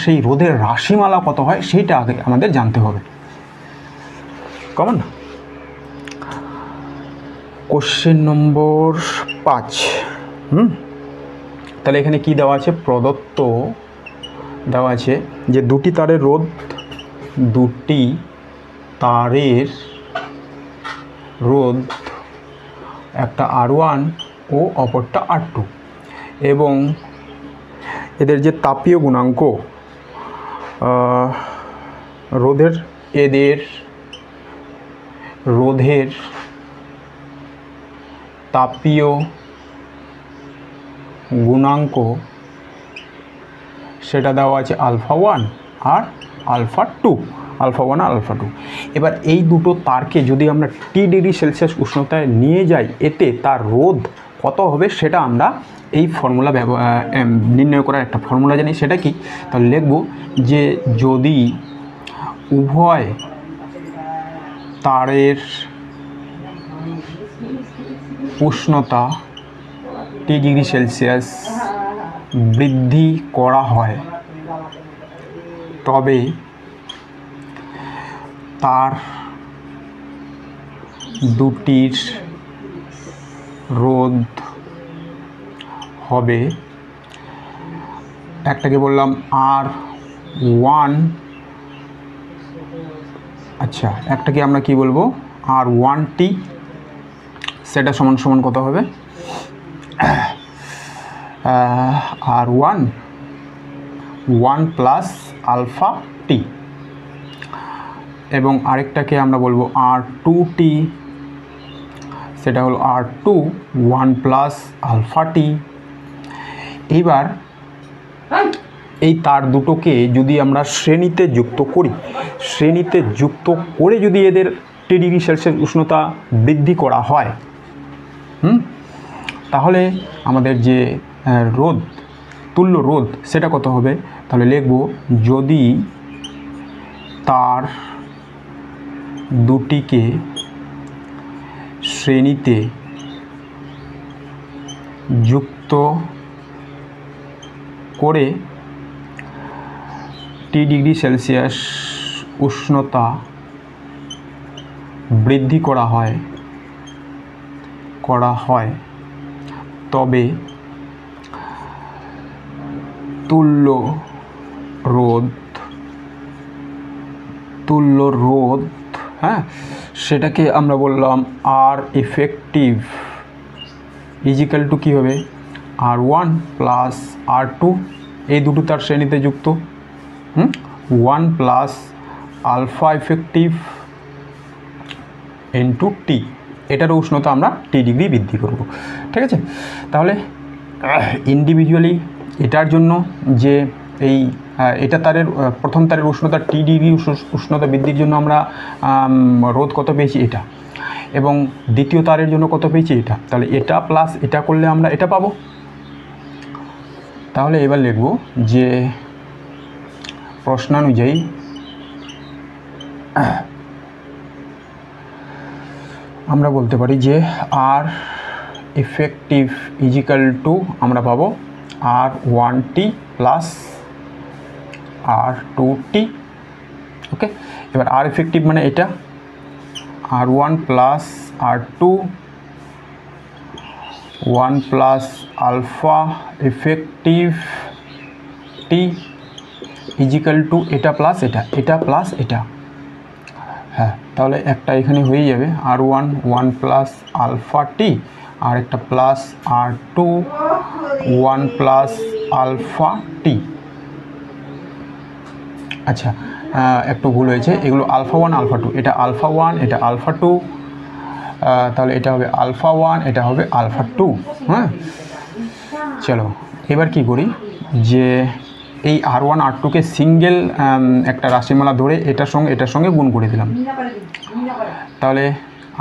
সেই রোধের রাশিমালা কত হয় সেইটা আগে আমাদের জানতে হবে। কমন। Question number 5। তাহলে এখানে কি দেওয়া আছে, প্রদত্ত দেওয়া আছে যে দুটি তারের রোধ, দুটি তারের রোধ, একটা R1 ও অপরটা R2, এবং এদের যে তাপীয় গুণাঙ্ক, রোধের তাপীয় গুণাঙ্ক সেটা দেওয়া আছে α1 আর α2, α1 আর α2। এবার এই দুটো তারকে যদি আমরা টি ডিগ্রি সেলসিয়াস উষ্ণতায় নিয়ে যাই, এতে তার রোধ কত হবে সেটা আমরা এই ফর্মুলা নির্ণয় করার একটা ফর্মুলা জানি। সেটা কি, তাহলে লিখব যে যদি উভয় তারের উষ্ণতা টি ডিগ্রি সেলসিয়াস বৃদ্ধি করা হয়, তবে তার দুটির রোধ হবে, একটাকে বললাম R1, আচ্ছা একটাকে আমরা কি বলবো R1T, সেটা সমান সমান কত হবে R1 1 প্লাস α_T, এবং আরেকটাকে আমরা বলবো R2T, সেটা হলো R2 1 প্লাস আলফা টি। এইবার এই তার দুটোকে যদি আমরা শ্রেণীতে যুক্ত করি, শ্রেণীতে যুক্ত করে যদি এদের টি ডিগ্রি সেলসিয়াস উষ্ণতা বৃদ্ধি করা হয়, তাহলে আমাদের যে রোধ, তুল্য রোধ, সেটা কত হবে? তাহলে লিখব যদি তার দুটিকে শ্রেণীতে যুক্ত করে টি ডিগ্রি সেলসিয়াস উষ্ণতা বৃদ্ধি করা হয় তবে তুল্য রোধ, হ্যাঁ, সেটাকে আমরা বললাম আর ইফেক্টিভ ইজিক্যাল টু কী হবে? R1 প্লাস R2, এই দুটো তার শ্রেণীতে যুক্ত, 1 plus alpha effective into T, এটারও উষ্ণতা আমরা টি ডিগ্রি বৃদ্ধি করব। ঠিক আছে, তাহলে ইন্ডিভিজুয়ালি এটার জন্য যে এই এটা তারের প্রথম তারের উষ্ণতা টি ডিগ্রি উষ্ণতা বৃদ্ধির জন্য আমরা রোধ কত পেয়েছি? এটা। এবং দ্বিতীয় তারের জন্য কত পেয়েছি? এটা। তাহলে এটা প্লাস এটা করলে আমরা এটা পাবো। তাহলে এবার লিখব যে প্রশ্নানুযায়ী আমরা বলতে পারি যে আর ইফেক্টিভ ইজিক্যাল টু আমরা পাবো R1T প্লাস R2T। ওকে, এবার আর ইফেক্টিভ মানে এটা, R1 plus R2 1 plus alpha effective t is equal to এটা প্লাস এটা, এটা প্লাস এটা। হ্যাঁ, তাহলে একটা এখানে হয়ে যাবে R1 1 প্লাস আলফা টি, আর একটা প্লাস R2 1 প্লাস আলফা টি। আচ্ছা, একটু ভুল হয়েছে, এগুলো আলফা 1 আলফা 2, এটা আলফা 1 এটা আলফা 2, তাহলে এটা হবে আলফা 1 এটা হবে আলফা 2। হ্যাঁ, চলো এবার কি করি যে এই R1 R2কে সিঙ্গেল একটা রাশিমালা ধরে এটার সঙ্গে গুণ করে দিলাম। তাহলে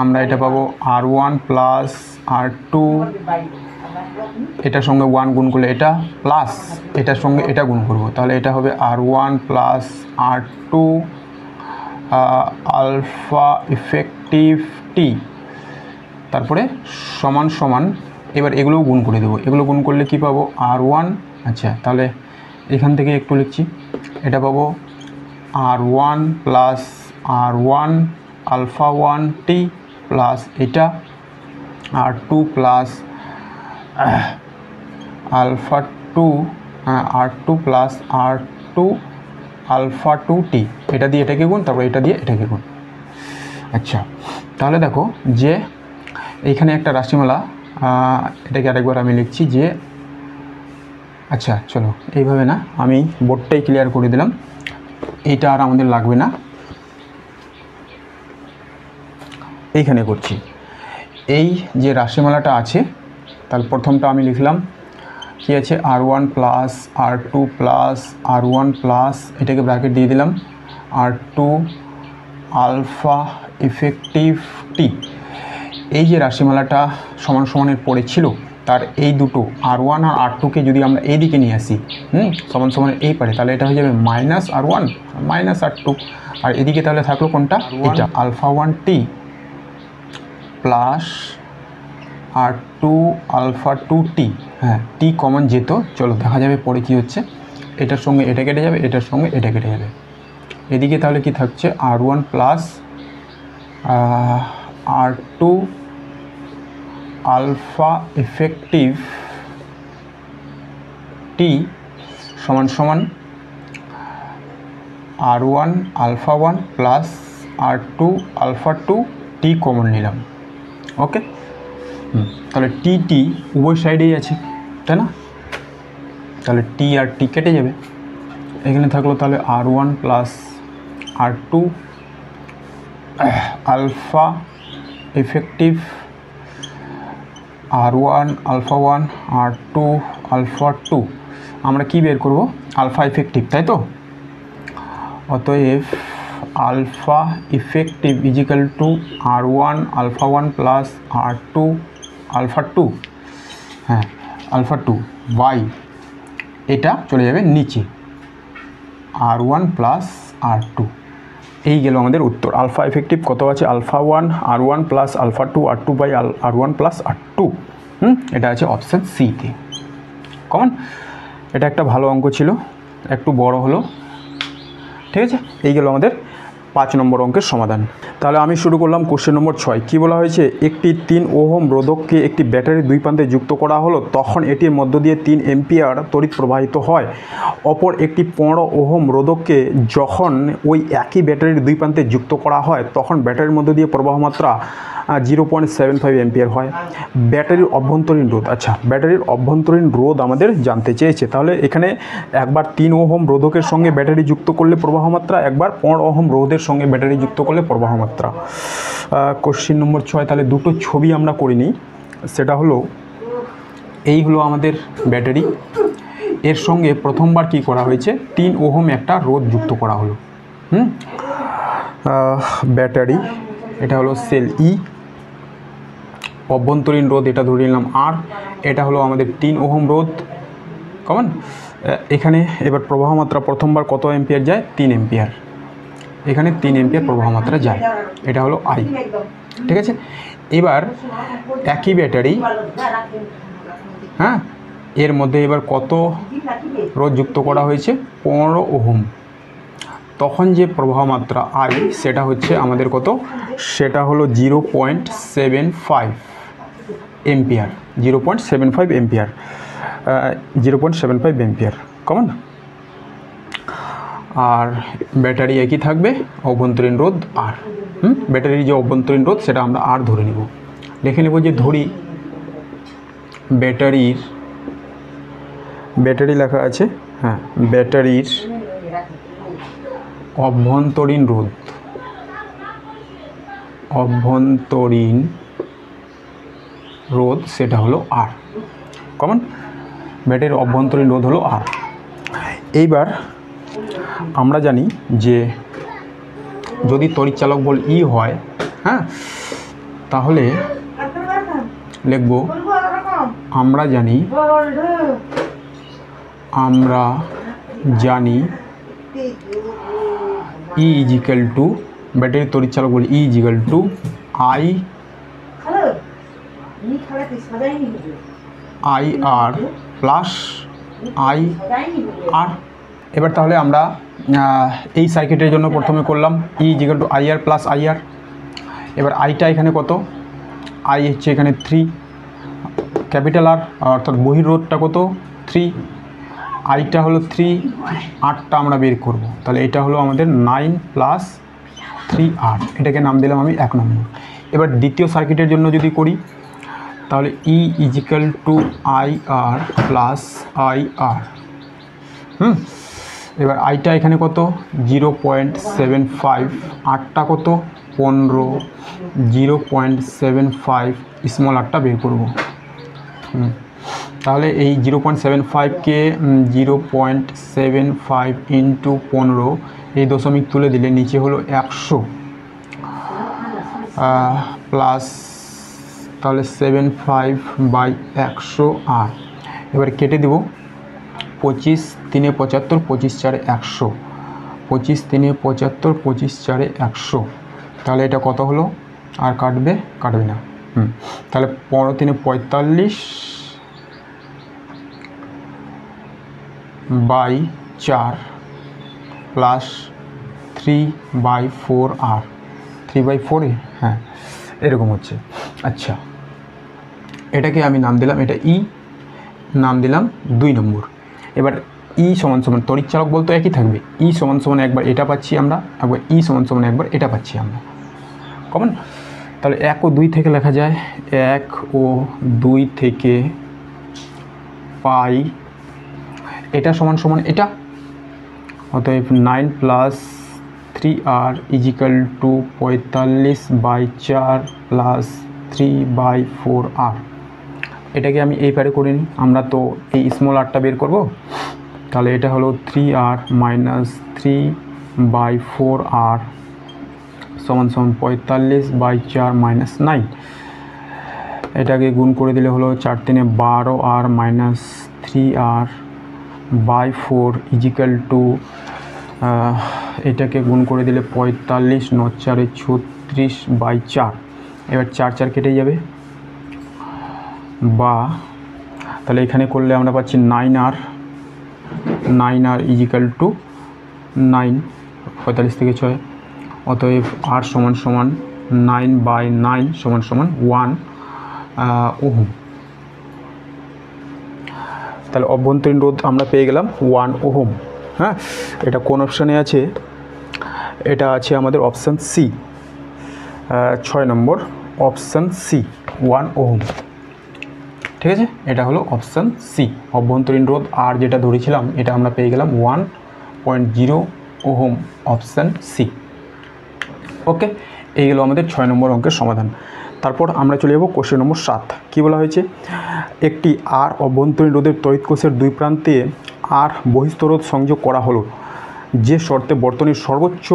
আমরা এটা পাবো R1 প্লাস R2, এটার সঙ্গে 1 গুণ করলে এটা, প্লাস এটার সঙ্গে এটা গুণ করব, তাহলে এটা হবে R1 plus R2 alpha effective টি, তারপরে সমান সমান, এবার এগুলোও গুণ করে দেবো। এগুলো গুণ করলে কি পাবো? R1। আচ্ছা, তাহলে এখান থেকে একটু লিখছি, এটা পাবো R1 প্লাস R1 আলফা 1 টি প্লাস এটা R2 plus alpha 2 R2 plus R2 alpha 2 T, এটা দিয়ে এটাকে গুণ, তারপর এটা দিয়ে এটাকে গুণ। আচ্ছা, তাহলে দেখো যে এইখানে একটা রাশিমালা, এটাকে আরেকবার আমি লিখছি যে, আচ্ছা চলো এইভাবে না, আমি বোর্ডটাই ক্লিয়ার করে দিলাম, এইটা আর আমাদের লাগবে না, এইখানে করছি। এই যে রাশিমালাটা আছে, তাহলে প্রথমটা আমি লিখলাম কি আছে, R1 plus R2 plus R1 plus, এটাকে ব্র্যাকেট দিয়ে দিলাম R2 আলফা ইফেক্টিভ টি। এই যে রাশিমালাটা সমান সমানের পরে ছিল, তার এই দুটো R1 আর R2কে যদি আমরা এই দিকে নিয়ে আসি, সমান সমানের এই পারে, তাহলে এটা হয়ে যাবে মাইনাস R1 মাইনাস R2, আর এদিকে তাহলে থাকলো কোনটা? এটা আলফা 1 টি প্লাস R2 আলফা 2 টি। হ্যাঁ, টি কমন যেত, চলো দেখা যাবে পরে কি হচ্ছে। এটার সঙ্গে এটা কেটে যাবে, এটার সঙ্গে এটা কেটে যাবে, এদিকে তাহলে কি থাকছে? R1 plus R2 alpha effective টি সমান সমান R1 alpha 1 plus R2 alpha 2 T common নিলাম। ওকে, তাহলে টি উভয় সাইডেই আছে, তাই না? তাহলে টি আর টি কেটে যাবে, এখানে থাকলো তাহলে R1 plus R2 alpha effective R1 alpha 1 R2 alpha 2 আমরা কি বের করব আলফা ইফেক্টিভ তাই তো অতএব alpha effective is equal to R1 alpha 1 plus R2 alpha 2 হ্যাঁ আলফা 2 বাই এটা চলে যাবে নিচে R1 প্লাস R2 এই গেল আমাদের উত্তর আলফা ইফেক্টিভ কত আছে alpha 1 R1 plus alpha 2 R2 by R1 plus R2 এটা আছে অপশান সিতে কমন এটা একটা ভালো অঙ্ক ছিল একটু বড় হলো ঠিক আছে এই গেল আমাদের 5 নম্বর অঙ্কের সমাধান তাহলে আমি শুরু করলাম কোশ্চেন নম্বর 6 কি বলা হয়েছে একটি 3 ওহম রোধককে একটি ব্যাটারির দুই প্রান্তে যুক্ত করা হলো তখন এটির মধ্য দিয়ে 3 অ্যাম্পিয়ার তড়িৎ প্রবাহিত হয় অপর একটি 15 ওহম রোধককে যখন ওই একই ব্যাটারির দুই প্রান্তে যুক্ত করা হয় তখন ব্যাটারির মধ্য দিয়ে প্রবাহ মাত্রা 0.75 অ্যাম্পিয়ার হয় ব্যাটারির অভ্যন্তরীণ রোধ আচ্ছা ব্যাটারির অভ্যন্তরীণ রোধ আমাদের জানতে চেয়েছে তাহলে এখানে একবার 3 ওহম রোধকের সঙ্গে ব্যাটারি যুক্ত করলে প্রবাহ মাত্রা একবার 15 ওহম রোধের সঙ্গে ব্যাটারি যুক্ত করলে প্রবাহ মাত্রা কোশ্চেন নম্বর 6 তাহলে দুটো ছবি আমরা করিনি সেটা হলো এই হলো আমাদের ব্যাটারি এর সঙ্গে প্রথমবার কি করা হয়েছে 3 ওহম একটা রোধ যুক্ত করা হলো ব্যাটারি এটা হলো সেল ই অভ্যন্তরীণ রোধ এটা ধরে নিলাম আর এটা হলো আমাদের 3 ওহম রোধ কমন এখানে এবার প্রবাহ মাত্রা প্রথমবার কত অ্যাম্পিয়ার যায় 3 অ্যাম্পিয়ার এখানে 3 অ্যাম্পিয়ার প্রবাহ মাত্রা যায় এটা হলো আই ঠিক আছে এবার একই ব্যাটারি হ্যাঁ এর মধ্যে এবার কত রোধ যুক্ত করা হয়েছে 15 ওহম তখন যে প্রবাহ মাত্রা আই সেটা হচ্ছে আমাদের কত সেটা হলো 0.75 এম্পিয়ার 0.75 এম্পিয়ার 0.75 এম্পিয়ার কমন আর ব্যাটারি একই থাকবে অভ্যন্তরীণ রোধ আর ব্যাটারির যে অভ্যন্তরীণ রোধ সেটা আমরা আর ধরে নিব লিখে নেব যে ধরি ব্যাটারি লেখা আছে হ্যাঁ ব্যাটারির অভ্যন্তরীণ রোধ সেটা হলো আর কমন ব্যাটারির অভ্যন্তরীণ রোধ হলো আর এইবার আমরা জানি যে যদি তড়িৎচালক বল ই হয় হ্যাঁ তাহলে লিখব আমরা জানি E is equal to battery তড়িৎচালক বলি E is equal to I R plus I R এবার তাহলে আমরা এই সার্কিটের জন্য প্রথমে করলাম E is equal to I R plus I R এবার আইটা এখানে কত আই হচ্ছে এখানে 3 ক্যাপিটাল আর অর্থাৎ বহির্রোধটা কত 3 আইটা হলো 3 আরটা আমরা বের করব তাহলে এটা হলো আমাদের 9 প্লাস 3 আর এটাকে নাম দিলাম আমি 1 নম্বর এবার দ্বিতীয় সার্কিটের জন্য যদি করি তাহলে E is equal to I R plus I R এবার আইটা এখানে কত 0.75 আরটা কত 15 0.75 স্মল আরটা বের করব তাহলে এই 0.75কে 0.75 ইন্টু 15 এই দশমিক তুলে দিলে নিচে হলো 100 প্লাস তাহলে 75 বাই 100 আর এবার কেটে দেব 25 3 75 25 4 100 25 3 75 25 4 100 তাহলে এটা কত হলো আর কাটবে না তাহলে 15 3 45 বাই 4 প্লাস 3 বাই 4 আর 3 বাই 4 হ্যাঁ এরকম হচ্ছে আচ্ছা এটাকে আমি নাম দিলাম এটা ই নাম দিলাম 2 নম্বর এবার ই সমান সমান তড়িৎচালক বলতে একই থাকবে ই সমান সমান একবার এটা পাচ্ছি আমরা একবার ই সমান সমান একবার এটা পাচ্ছি আমরা কমন তাহলে 1 ও 2 থেকে লেখা যায় 1 ও 2 থেকে পাই এটা সমান সমান এটা অতএব 9 প্লাস 3 আর is equal to 45 by 4 plus 3 by 4 আর এটাকে আমি এই পারে করে নিই, আমরা তো এই স্মল আরটা বের করব। তাহলে এটা হলো 3r মাইনাস 3/4r সমান 45/4 মাইনাস 9। এটাকে গুণ করে দিলে হলো 4 3 12r minus 3r/4 is equal two এটাকে গুণ করে দিলে 45 9 4 36/4। এবার 4 4 কেটে যাবে, বা তাহলে এখানে করলে আমরা পাচ্ছি 9r ইজিক্যাল টু 9, 45 থেকে 6, অতএব r সমান সমান 9/9 সমান সমান 1 ওহম। তাহলে অভ্যন্তরীণ রোধ আমরা পেয়ে গেলাম 1 ওহম। হ্যাঁ, এটা কোন অপশানে আছে? এটা আছে আমাদের অপশান সি, 6 নম্বর অপশান সি, 1 ওহম। ঠিক আছে, এটা হলো অপশান সি। অভ্যন্তরীণ রোধ আর যেটা ধরেছিলাম এটা আমরা পেয়ে গেলাম 1.0 ওহম, অপশান সি। ওকে, এই গেল আমাদের 6 নম্বর অঙ্কের সমাধান। তারপর আমরা চলে যাব কোশ্চেন নম্বর 7। কী বলা হয়েছে? একটি আর অভ্যন্তরীণ রোধের তড়িৎ কোষের দুই প্রান্তে আর বহিস্থ রোধ সংযোগ করা হলো, যে শর্তে বর্তনীর সর্বোচ্চ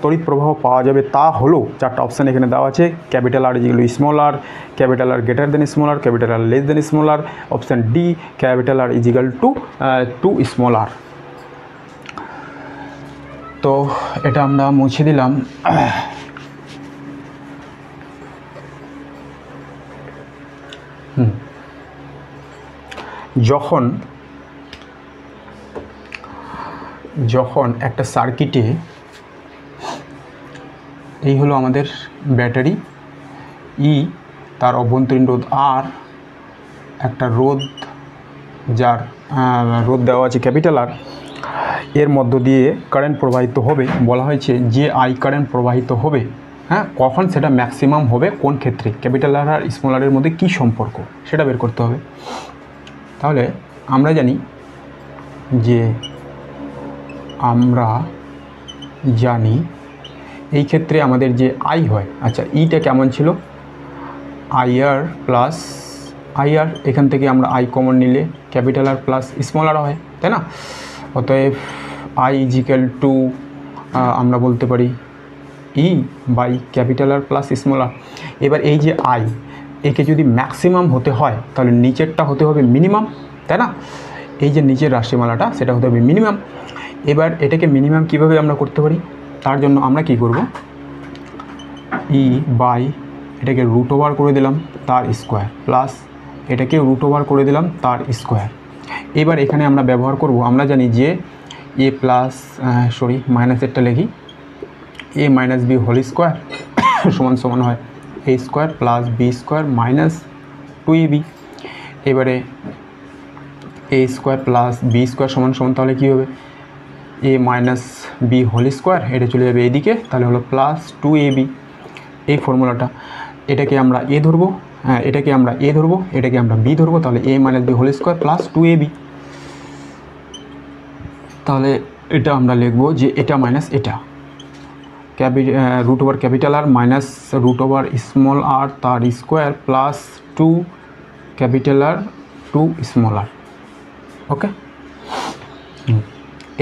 তড়িৎ প্রবাহ পাওয়া যাবে তা হলো, 4টা অপশান এখানে দেওয়া আছে। Capital R is equal small R, capital R greater than small R, capital R less than small R, option D capital R is equal to small R. তো এটা আমরা মুছে দিলাম। যখন একটা সার্কিটে, এই হলো আমাদের ব্যাটারি ই, তার অভ্যন্তরীণ রোধ আর, একটা রোধ যার রোধ দেওয়া আছে ক্যাপিটাল আর, এর মধ্য দিয়ে কারেন্ট প্রবাহিত হবে। বলা হয়েছে যে আই কারেন্ট প্রবাহিত হবে, হ্যাঁ, কখন সেটা ম্যাক্সিমাম হবে, কোন ক্ষেত্রে, ক্যাপিটাল আর আর স্মল আরের মধ্যে কী সম্পর্ক সেটা বের করতে হবে। তাহলে আমরা জানি এই ক্ষেত্রে আমাদের যে আই হয়, আচ্ছা ইটা কেমন ছিল, আইআর প্লাস আইআর, এখান থেকে আমরা আই কমন নিলে capital R plus small R হয়, তাই না? অতএব আই ইজিক্যাল টু আমরা বলতে পারি E by capital R plus small R. এবার এই যে আই, একে যদি ম্যাক্সিমাম হতে হয় তাহলে নিচেরটা হতে হবে মিনিমাম, তাই না? এই যে নিচের রাশিমালাটা সেটা হতে হবে মিনিমাম। এবার এটাকে মিনিমাম কিভাবে আমরা করতে পারি? তার জন্য আমরা কি করব, ই বাই এটাকে রুট ওভার করে দিলাম তার স্কোয়ার, প্লাস এটাকে রুট ওভার করে দিলাম তার স্কোয়ার। এবার এখানে আমরা ব্যবহার করব, আমরা জানি যে এ প্লাস মাইনাসেরটা লিখি, A minus B whole square সমান সমান হয় A square plus B square minus 2ab। এবারে A square plus B square সমান সমান তাহলে কী হবে, A minus B whole square, এটা চলে যাবে এদিকে, তাহলে হলো প্লাস 2ab। এই ফর্মুলাটা, এটাকে আমরা এ ধরবো, হ্যাঁ এটাকে আমরা এ ধরবো, এটাকে আমরা বি ধরবো, তাহলে A minus B whole square plus 2ab। তাহলে এটা আমরা লিখবো যে এটা মাইনাস এটা, root over capital R minus root over small R তার square plus 2 capital R 2 small R. Okay,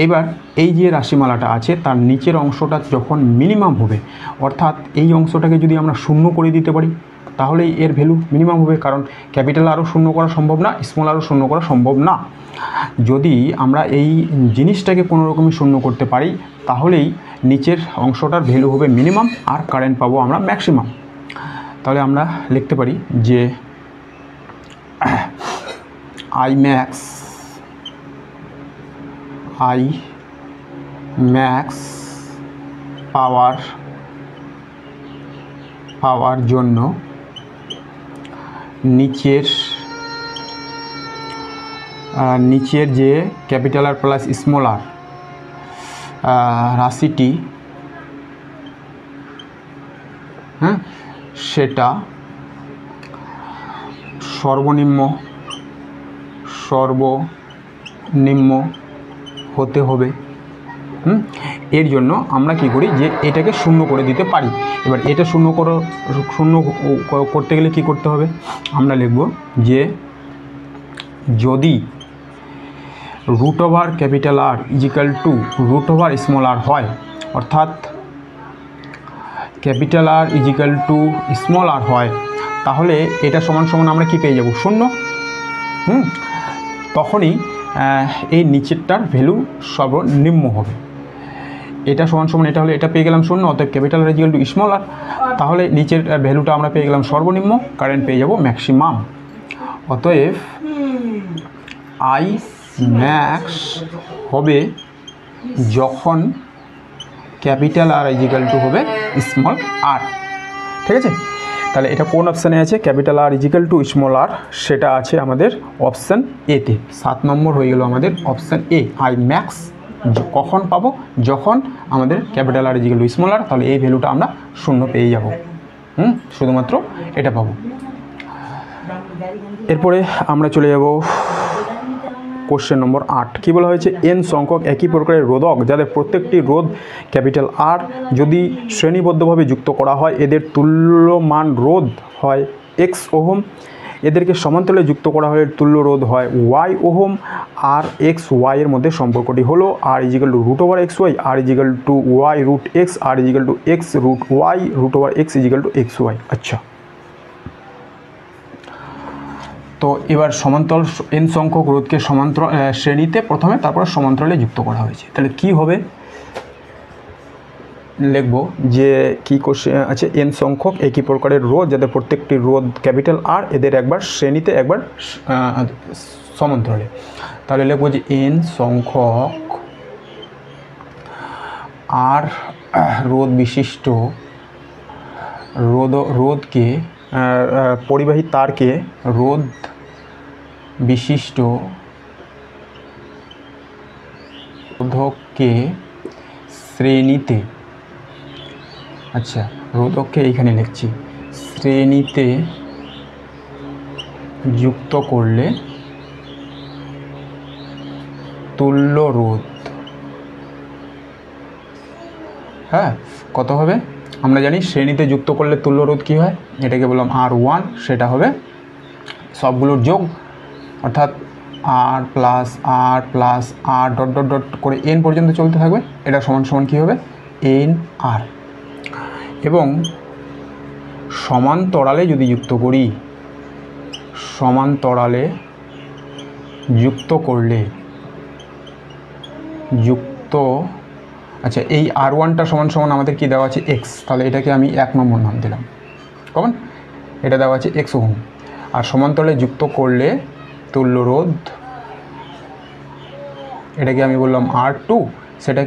এবার এই যে রাশিমালাটা আছে তার নিচের অংশটা যখন মিনিমাম হবে, অর্থাৎ এই অংশটাকে যদি আমরা শূন্য করে দিতে পারি তাহলেই এর ভ্যালু মিনিমাম হবে, কারণ ক্যাপিটাল আরও শূন্য করা সম্ভব না, স্মল আরও শূন্য করা সম্ভব না। যদি আমরা এই জিনিসটাকে কোনো রকমই শূন্য করতে পারি তাহলেই নিচের অংশটার ভ্যালু হবে মিনিমাম আর কারেন্ট পাবো আমরা ম্যাক্সিমাম। তাহলে আমরা লিখতে পারি যে আই ম্যাক্স পাওয়ার জন্য নিচের যে ক্যাপিটাল আর প্লাস স্মল আর রাশিটি, হ্যাঁ, সেটা সর্বনিম্ন হতে হবে। এর জন্য আমরা কি করি যে এটাকে শূন্য করে দিতে পারি। এবার এটা শূন্য করতে গেলে কি করতে হবে, আমরা লিখব যে যদি root over capital R is equal to root over small R হয়, অর্থাৎ capital R is equal to small R হয়, তাহলে এটা সমান সমান আমরা কি পেয়ে যাব, শূন্য। তখনই এই নিচেরটার ভ্যালু সর্বনিম্ন হবে। এটা সমান সমান এটা হলে এটা পেয়ে গেলাম শূন্য, অর্থাৎ capital R is equal to small R, তাহলে নিচের ভ্যালুটা আমরা পেয়ে গেলাম সর্বনিম্ন, কারেন্ট পেয়ে যাব ম্যাক্সিমাম। অতএব আই ম্যাক্স হবে যখন ক্যাপিটাল আর ইজিক্যাল টু হবে স্মল আর। ঠিক আছে, তাহলে এটা কোন অপশানে আছে, capital R is equal to small R, সেটা আছে আমাদের অপশান এতে। 7 নম্বর হয়ে গেল আমাদের অপশান এ। আই ম্যাক্স কখন পাবো, যখন আমাদের capital R is equal to small R, তাহলে এই ভ্যালুটা আমরা শূন্য পেয়ে যাব। শুধুমাত্র এটা পাবো। এরপরে আমরা চলে যাব কোশ্চেন নম্বর 8। কী বলা হয়েছে, এন সংখ্যক একই প্রকারের রোধক যাদের প্রত্যেকটি রোধ ক্যাপিটাল আর যদি শ্রেণীবদ্ধভাবে যুক্ত করা হয়, এদের তুল্যমান রোধ হয় এক্স ওহম। এদেরকে সমান্তরালে যুক্ত করা হলে তুল্য রোধ হয় ওয়াই ওহম। আর এক্স ওয়াই এর মধ্যে সম্পর্কটি হলো R is equal to root over x Y, R is equal to Y root X, R is equal to X root Y root over X is equal to X Y. আচ্ছা, তো এবার সমান্তরাল এন সংখ্যক রোধকে সমান্তরাল শ্রেণীতে প্রথমে, তারপরে সমান্তরালে যুক্ত করা হয়েছে। তাহলে কি হবে, লিখব যে কি কোশ্চেন আছে, এন সংখ্যক একই প্রকারের রোধ যাদের প্রত্যেকটি রোধ ক্যাপিটাল আর, এদের একবার শ্রেণীতে একবার সমান্তরালে। তাহলে লিখব যে এন সংখ্যক আর রোধ বিশিষ্ট রোধকে পরিবাহী তারকে রোধ বিশিষ্ট রোধককে শ্রেণীতে, আচ্ছা রোধককে এইখানে লিখছি, শ্রেণীতে যুক্ত করলে তুল্য রোধ, হ্যাঁ কত হবে, আমরা জানি শ্রেণীতে যুক্ত করলে তুল্য রোধ কী হয়, এটাকে বললাম R1, সেটা হবে সবগুলোর যোগ, অর্থাৎ R plus R dot dot dot করে এন পর্যন্ত চলতে থাকবে। এটা সমান সমান কী হবে, এন আর। এবং সমান্তরালে যদি যুক্ত করি, সমান্তরালে যুক্ত করলে আচ্ছা এই R1টা সমান সমান আমাদের কি দেওয়া আছে, এক্স, তাহলে এটাকে আমি 1 নম্বর নাম দিলাম, কেমন, এটা দেওয়া আছে এক্স ওহম। আর সমান্তরালে যুক্ত করলে তুল্য রোধ, এটাকে আমি বললাম R2, সেটা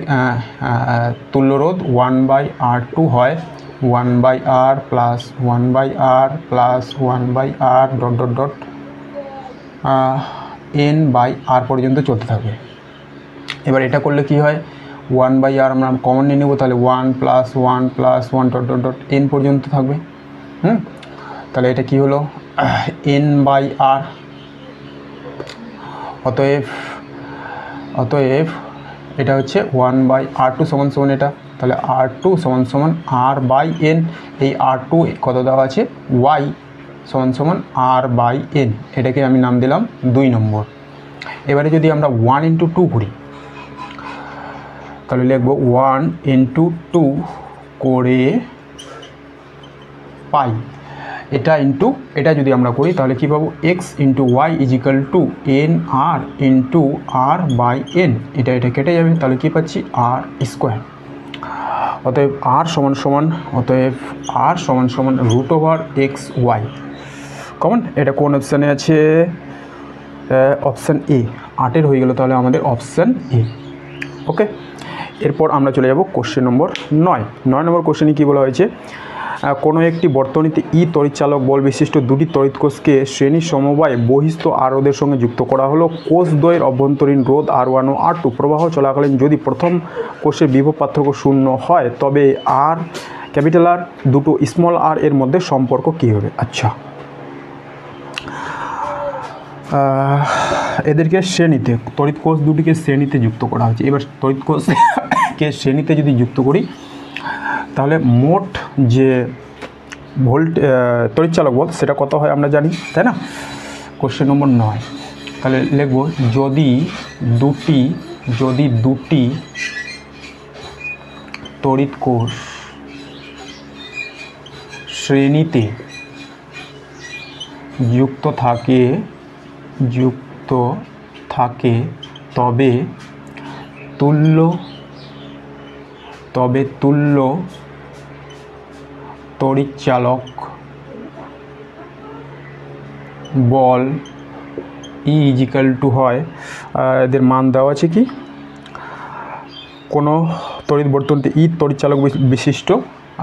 তুল্য রোধ 1/R2 হয় 1/R plus 1/R plus 1/R dot dot dot n/R পর্যন্ত চলতে থাকবে। এবার এটা করলে কি হয়, 1/R আমরা কমন নিয়ে নেব, তাহলে 1 plus 1 plus 1 dot dot dot n পর্যন্ত থাকবে। তাহলে এটা কি হলো, n/R। অতএব এটা হচ্ছে 1/R2 সমান সমান এটা, তাহলে R2 সমান সমান R/n। এই R2 কত দেওয়া আছে, y সমান সমান R/n, এটাকে আমি নাম দিলাম 2 নম্বর। এবারে যদি আমরা 1 ইন্টু 2 করি, তাহলে লিখব 1 ইন্টু 2 করে পাই, এটা ইন্টু এটা যদি আমরা করি তাহলে কী পাবো, X into Y is equal to N R into R/n। এটা কেটে যাবে, তাহলে কী পাচ্ছি, আর স্কোয়ার। অতএব আর সমান সমান root over x y, common. এটা কোন অপশানে আছে, অপশান এ। 8 হয়ে গেল, তাহলে আমাদের অপশান এ। ওকে, এরপর আমরা চলে যাব কোশ্চেন নম্বর 9 নম্বর কোশ্চেনে কী বলা হয়েছে, কোনো একটি বর্তনীতে ই তড়িৎচালক বল বিশিষ্ট দুটি তড়িৎ কোষকে শ্রেণী সমবায় বহিস্থ আর রোধের সঙ্গে যুক্ত করা হলো। কোষ দ্বয়ের অভ্যন্তরীণ রোধ R1 ও R2 প্রবাহ চলাকালীন যদি প্রথম কোষের বিভব পার্থক্য 0 হয়, তবে আর ক্যাপিটাল আর দুটো স্মল আর এর মধ্যে সম্পর্ক কী হবে। আচ্ছা, এদেরকে শ্রেণীতে, তড়িৎ কোষ দুটিকে শ্রেণীতে যুক্ত করা হয়েছে। এবার তড়িৎ কোষকে শ্রেণীতে যদি যুক্ত করি, তাহলে মোট যে তড়িৎচালক বল সেটা কত হয় আমরা জানি, তাই না? কোশ্চেন নম্বর 9, তাহলে লিখব যদি দুটি তড়িৎ কোষ শ্রেণীতে যুক্ত থাকে তবে তুল্য তড়িৎচালক বল E = হয়, এদের মান দেওয়া আছে কি, কোনো তড়িৎ বর্তনীতে ই তড়িৎচালক বিশিষ্ট,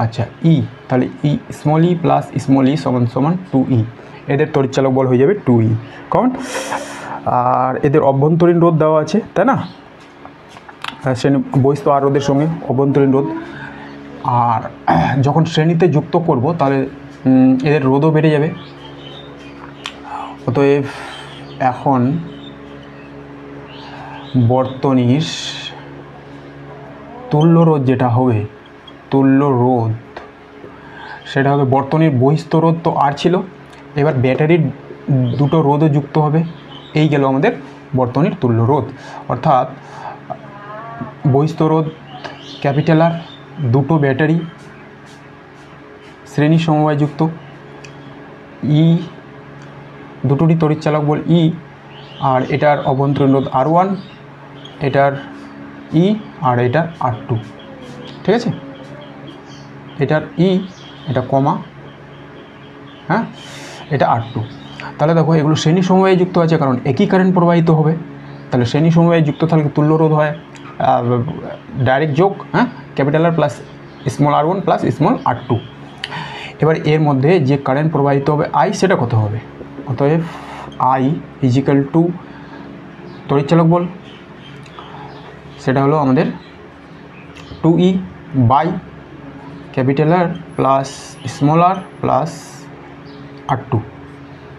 আচ্ছা ই, তাহলে ই স্মল ই প্লাস স্মল ই সমান 2E, এদের তড়িৎচালক বল হয়ে যাবে 2E, কারণ আর এদের অভ্যন্তরীণ রোধ দেওয়া আছে, তাই না? বহিস্থ আর রোধের সঙ্গে অভ্যন্তরীণ রোধ, আর যখন শ্রেণীতে যুক্ত করব তাহলে এদের রোধও বেড়ে যাবে। অতএব এখন বর্তনীর তুল্য রোধ যেটা হবে, সেটা হবে বর্তনীর বহিস্থ রোধ তো আর ছিল, এবার ব্যাটারির দুটো রোধও যুক্ত হবে, এই গেল আমাদের বর্তনীর তুল্য রোধ। অর্থাৎ বহিস্থ রোধ ক্যাপিটাল আর, দুটো ব্যাটারি শ্রেণী সমবায় যুক্ত, ই দুটোরই তড়িৎচালক বল ই, আর এটার অভ্যন্তরীণ রোধ R1, এটার ই আর এটার R2, ঠিক আছে? এটার ই, এটা কমা, হ্যাঁ, এটা R2। তাহলে দেখো এগুলো শ্রেণী সমবায়ে যুক্ত আছে, কারণ একই কারেন্ট প্রবাহিত হবে, তাহলে শ্রেণী সমবায়ে যুক্ত থাকলে তুল্য রোধ হয় ডাইরেক্ট যোগ, হ্যাঁ, capital R plus small R1 plus small R2। এবার এর মধ্যে যে কারেন্ট প্রবাহিত হবে I, সেটা কত হবে? অতএব I = তড়িৎচালক বল, সেটা হলো আমাদের 2E by capital R plus small R plus R2,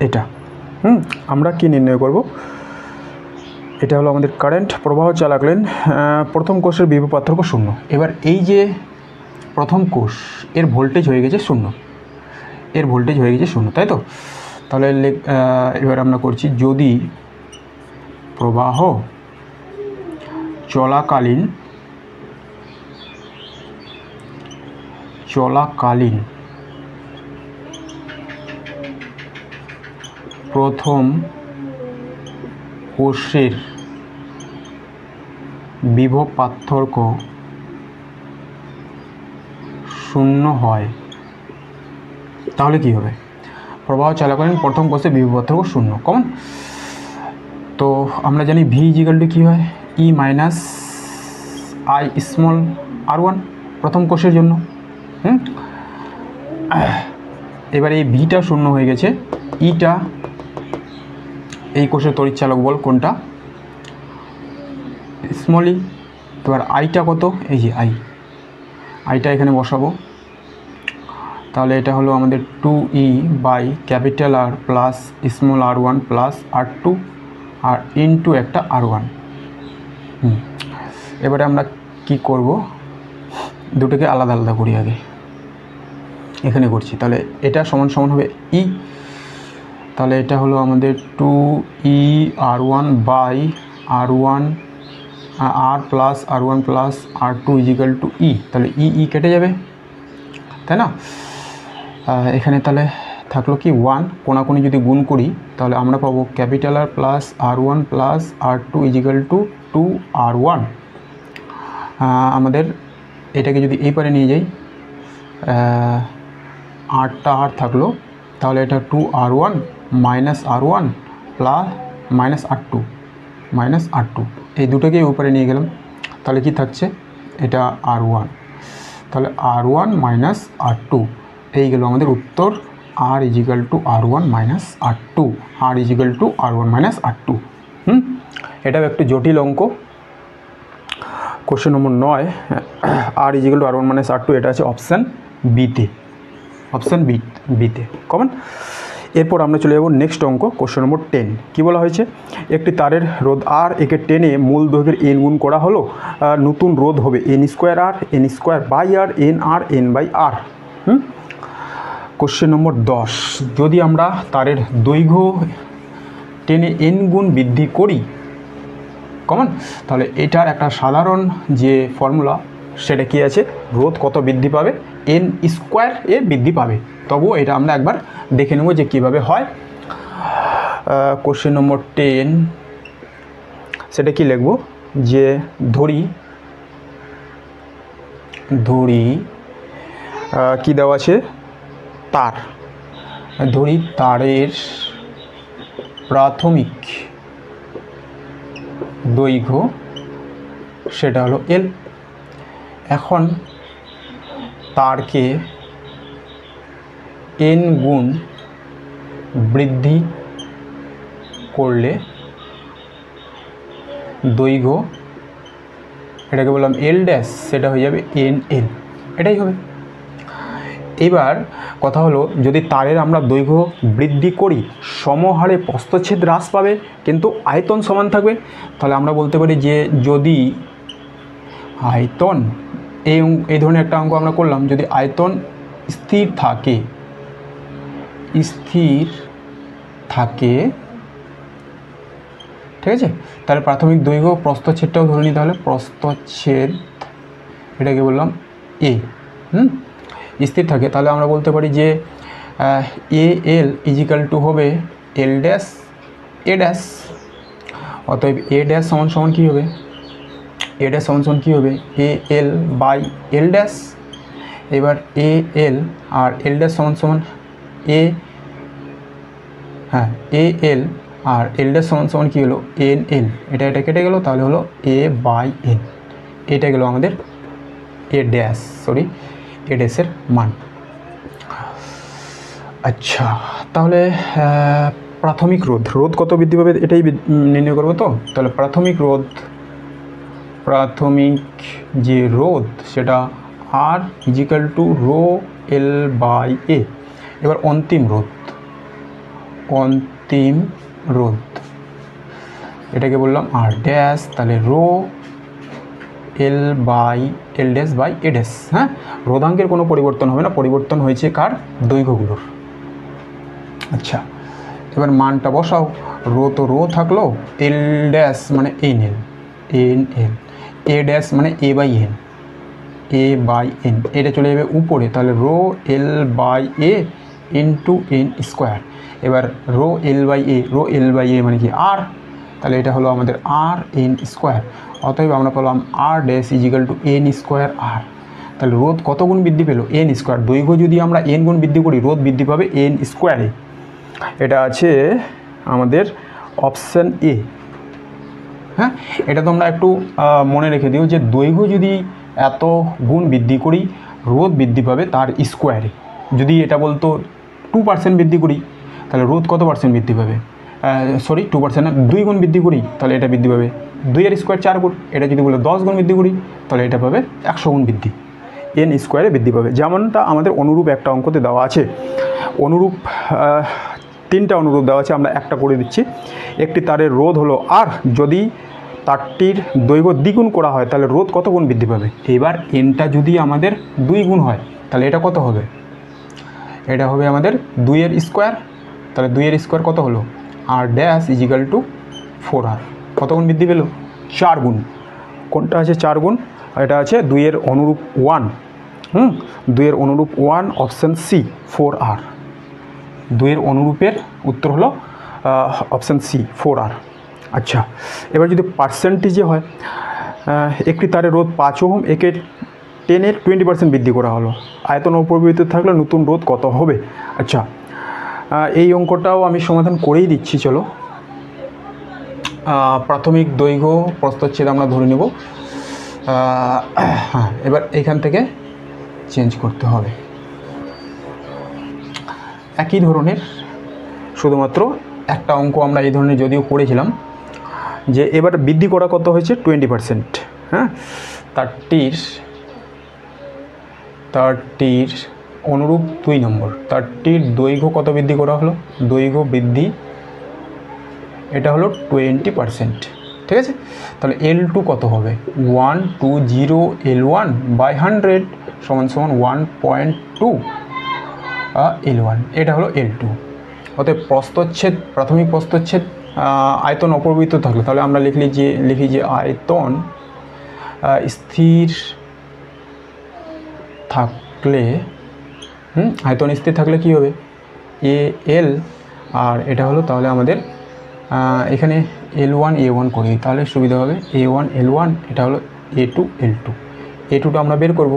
এটা। আমরা কি নির্ণয় করব? এটা হলো আমাদের কারেন্ট প্রবাহ চলাকালীন প্রথম কোষের বিভব পার্থক্য 0। এবার এই যে প্রথম কোষ, এর ভোল্টেজ হয়ে গেছে 0, তাই তো? তাহলে এবার আমরা করছি, যদি প্রবাহ চলাকালীন প্রথম কোষের বিভব পার্থক্য 0 হয়, তাহলে কি হবে? প্রবাহ চলাকালীন প্রথম কোষের বিভব পার্থক্য 0, কমন। তো আমরা জানি V = কী হয়, E - I স্মল R1 প্রথম কোষের জন্য। এবার এই ভিটা 0 হয়ে গেছে, ইটা এই কোষের তড়িৎচালক বল কোনটা, স্মল ই। এবার আইটা কত, এই যে আইটা এখানে বসাবো, তাহলে এটা হলো আমাদের 2E by capital R plus small R1 plus R2 আর ইনটু একটা R1। এবারে আমরা কি করব, দুটোকে আলাদা আলাদা করি, আগে এখানে করছি, তাহলে এটা সমান হবে ই, তাহলে এটা হলো আমাদের 2E R1 by R1 R plus R1 plus R2 = E, তাহলে ই কেটে যাবে, তাই না? এখানে তাহলে থাকলো কি 1, কোনাকুনি যদি গুণ করি তাহলে আমরা পাবো capital R plus R1 plus R2 = 2R1। আমাদের এটাকে যদি এই পারে নিয়ে যাই, আরটা আর থাকলো, তাহলে এটা 2R1 minus R1 plus minus R2, এই দুটোকে উপরে নিয়ে গেলাম, তাহলে কি থাকছে, এটা R1, তাহলে R1 মাইনাস R2, এই গেল আমাদের উত্তর। R = R1 minus R2, R = R1 minus R2। এটাও একটু জটিল অঙ্ক। Question number 9, R = R1 minus R2, এটা আছে অপশান বিতে, কমন। এরপর আমরা চলে যাব নেক্সট অঙ্ক, কোশ্চেন নম্বর 10। কী বলা হয়েছে, একটি তারের রোধ R, একে টেনে মূল দৈর্ঘ্যের n গুণ করা হলো, নতুন রোধ হবে n² R, n² by R, n R, n by R। Question number 10, যদি আমরা তারের দৈর্ঘ্য টেনে n গুণ বৃদ্ধি করি কমন, তাহলে এটার একটা সাধারণ যে ফর্মুলা সেটা কি আছে, রোধ কত বৃদ্ধি পাবে, n স্কোয়ার এ বৃদ্ধি পাবে। তবুও এটা আমরা একবার দেখে নেব যে কীভাবে হয়। কোশ্চেন নম্বর 10, সেটা কি লিখব, যে ধরি কি দেওয়া আছে, তার, ধরি তারের প্রাথমিক দৈর্ঘ্য সেটা হলো L। এখন তারকে n গুণ বৃদ্ধি করলে দৈর্ঘ্য, এটাকে বললাম L ড্যাশ, সেটা হয়ে যাবে NL, এটাই হবে। এবার কথা হলো, যদি তারের আমরা দৈর্ঘ্য বৃদ্ধি করি সমহারে প্রস্থচ্ছেদ হ্রাস পাবে কিন্তু আয়তন সমান থাকবে। তাহলে আমরা বলতে পারি যে যদি আয়তন, এই ধরনের একটা অঙ্ক আমরা করলাম, যদি আয়তন স্থির থাকে ঠিক আছে, তাহলে প্রাথমিক দৈর্ঘ্য প্রস্থচ্ছেদটাও ধরে নিতে, তাহলে প্রস্থচ্ছেদ এটাকে বললাম A, স্থির থাকে, তাহলে আমরা বলতে পারি যে AL ইজিক্যাল টু হবে L ড্যাশ A ড্যাশ। অতএব A ড্যাশ সমান সমান কী হবে, A ড্যাশ সমান সমান কী হবে, AL বাই L ড্যাশ। এবার AL আর L ড্যাশ সমান সমান AL আর L ড্যাশ সমান সমান কী হলো, NL। এটা কেটে গেল, তাহলে হলো A বাই N। এটা গেল আমাদের A ড্যাশের মান। আচ্ছা, তাহলে প্রাথমিক রোধ কত বৃদ্ধি পাবে এটাই নির্ণয় করবো। তো তাহলে প্রাথমিক যে রোধ সেটা R equal to rho L by A। এবার অন্তিম রোধ এটাকে বললাম R ড্যাশ, তাহলে rho L by L dash by A dash. হ্যাঁ, রোধাঙ্কের কোনো পরিবর্তন হবে না, পরিবর্তন হয়েছে কার, দৈর্ঘ্যগুলোর। আচ্ছা, এবার মানটা বসাও, রো থাকলো, L ড্যাশ মানে NL, A ড্যাশ মানে A বাই N, এটা চলে যাবে উপরে, তাহলে rho L by A into N square. এবার রো L বাই A মানে কি R, তাহলে এটা হলো আমাদের R N স্কোয়ার। অতএব আমরা পেলাম R dash equal to N square R। তাহলে রোধ কত গুণ বৃদ্ধি পেল, N স্কোয়ার। দৈর্ঘ্য যদি আমরা N গুণ বৃদ্ধি করি, রোধ বৃদ্ধি পাবে N স্কোয়ারে। এটা আছে আমাদের অপশান A। হ্যাঁ, এটা তোমরা একটু মনে রেখে দিও যে দৈর্ঘ্য যদি এত গুণ বৃদ্ধি করি, রোধ বৃদ্ধি পাবে তার স্কোয়ারে। যদি এটা বলতো 2% বৃদ্ধি করি, তাহলে রোধ কত পার্সেন্ট বৃদ্ধি পাবে, 2% না, 2 গুণ বৃদ্ধি করি তাহলে এটা বৃদ্ধি পাবে 2 এর স্কোয়ার 4 গুণ। এটা যদি বলে 10 গুণ বৃদ্ধি করি তাহলে এটা পাবে 100 গুণ বৃদ্ধি, N স্কোয়ারে বৃদ্ধি পাবে। যেমনটা আমাদের অনুরূপ একটা অঙ্কতে দেওয়া আছে, অনুরূপ 3টা অনুরূপ দেওয়া আছে, আমরা একটা করে দিচ্ছি। একটি তারের রোধ হলো R, যদি তারটির দৈর্ঘ্য দ্বিগুণ করা হয় তাহলে রোধ কত গুণ বৃদ্ধি পাবে। এবার Nটা যদি আমাদের 2 গুণ হয় তাহলে এটা কত হবে, এটা হবে আমাদের 2 এর স্কোয়ার। তাহলে 2 এর স্কোয়ার কত হলো, R dash equal two 4R। কত গুণ বৃদ্ধি পেল, 4 গুণ। কোনটা আছে 4 গুণ, এটা আছে 2 এর অনুরূপ 1। 2 এর অনুরূপ 1 অপশান C 4R। 2 এর অনুরূপের উত্তর হলো অপশান C 4R। আচ্ছা, এবার যদি পার্সেন্টেজে হয়, একটি তারের রোধ 5 ওহম, একে 10 এর 20% বৃদ্ধি করা হলো, আয়তন অপরিবর্তিত থাকলে নতুন রোধ কত হবে। আচ্ছা, এই অঙ্কটাও আমি সমাধান করেই দিচ্ছি, চলো। প্রাথমিক দৈর্ঘ্য প্রস্থচ্ছেদ আমরা ধরে নেব। হ্যাঁ, এবার এইখান থেকে চেঞ্জ করতে হবে। একই ধরনের, শুধুমাত্র একটা অঙ্ক আমরা এই ধরনের যদিও করেছিলাম, যে এবার বৃদ্ধি করা কত হয়েছে 20%। হ্যাঁ, তারটির অনুরূপ 2 নম্বর, তারটির দৈর্ঘ্য কত বৃদ্ধি করা হলো, দৈর্ঘ্য বৃদ্ধি এটা হলো 20%। ঠিক আছে, তাহলে L2 কত হবে, 120 L1 বাই 100 সমান 1.2 L1, এটা হলো L2। অতএব প্রস্থচ্ছেদ, প্রাথমিক প্রস্থচ্ছেদ আয়তন অপরিবর্তিত থাকলে তাহলে আমরা লিখি যে আয়তন স্থির থাকলে আয়তন স্থির থাকলে কী হবে, AL, আর এটা হলো তাহলে আমাদের এখানে L1 A1 করে দিই, তাহলে সুবিধা হবে। A1 L1, এটা হলো A2 L2। A2টা আমরা বের করব,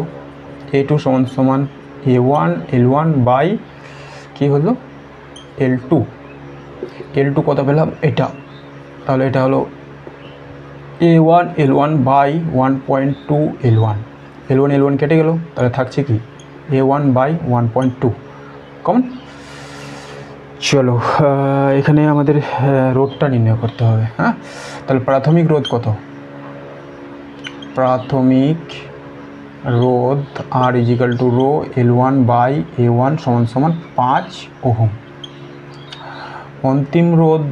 A2 সমান A1 L1 বাই কী হলো L2। L2 কত পেলাম, এটা, তাহলে এটা হলো A1 L1 by 1.2 L1। L1 L1 কেটে গেল, তাহলে থাকছে কি A1 বাই 1.2 কমন। চলো এখানে আমাদের রোধটা নির্ণয় করতে হবে। হ্যাঁ, তাহলে প্রাথমিক রোধ কত, প্রাথমিক রোধ R equal to rho L1 by A1 সমান 5 ওহম। অন্তিম রোধ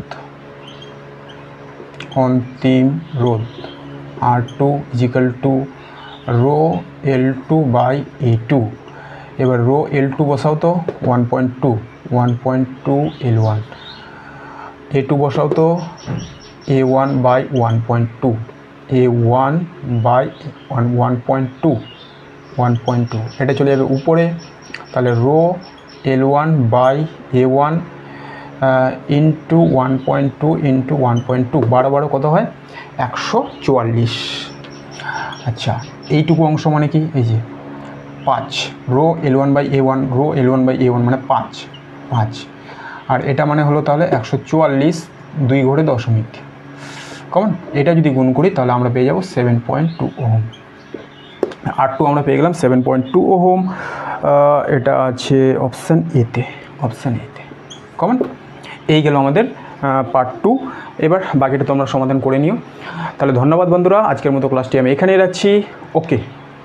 R2 is equal to rho L2 by A2। এবার রো L2 বসাও তো 1.2 L1, A2 বসাও তো A1 বাই 1.2, A1 বাই 1.2, এটা চলে যাবে উপরে, তাহলে rho L1 by A1 into 1.2 into 1.2, 12 কত হয় 144। আচ্ছা, এইটুকু অংশ মানে কি, এই যে 5, rho L1 by A1, rho L1 by A1 মানে 5, আর এটা মানে হলো তাহলে 144, 2 ঘরে দশমিক কমন। এটা যদি গুণ করি তাহলে আমরা পেয়ে যাব 7.2 ওহম। R2 আমরা পেয়ে গেলাম 7.2 ওহম। এটা আছে অপশান এতে কমন। এই গেল আমাদের পার্ট 2। এবার বাকিটা তোমরা সমাধান করে নিও। তাহলে ধন্যবাদ বন্ধুরা, আজকের মতো ক্লাসটি আমি এখানেই রাখছি। ওকে।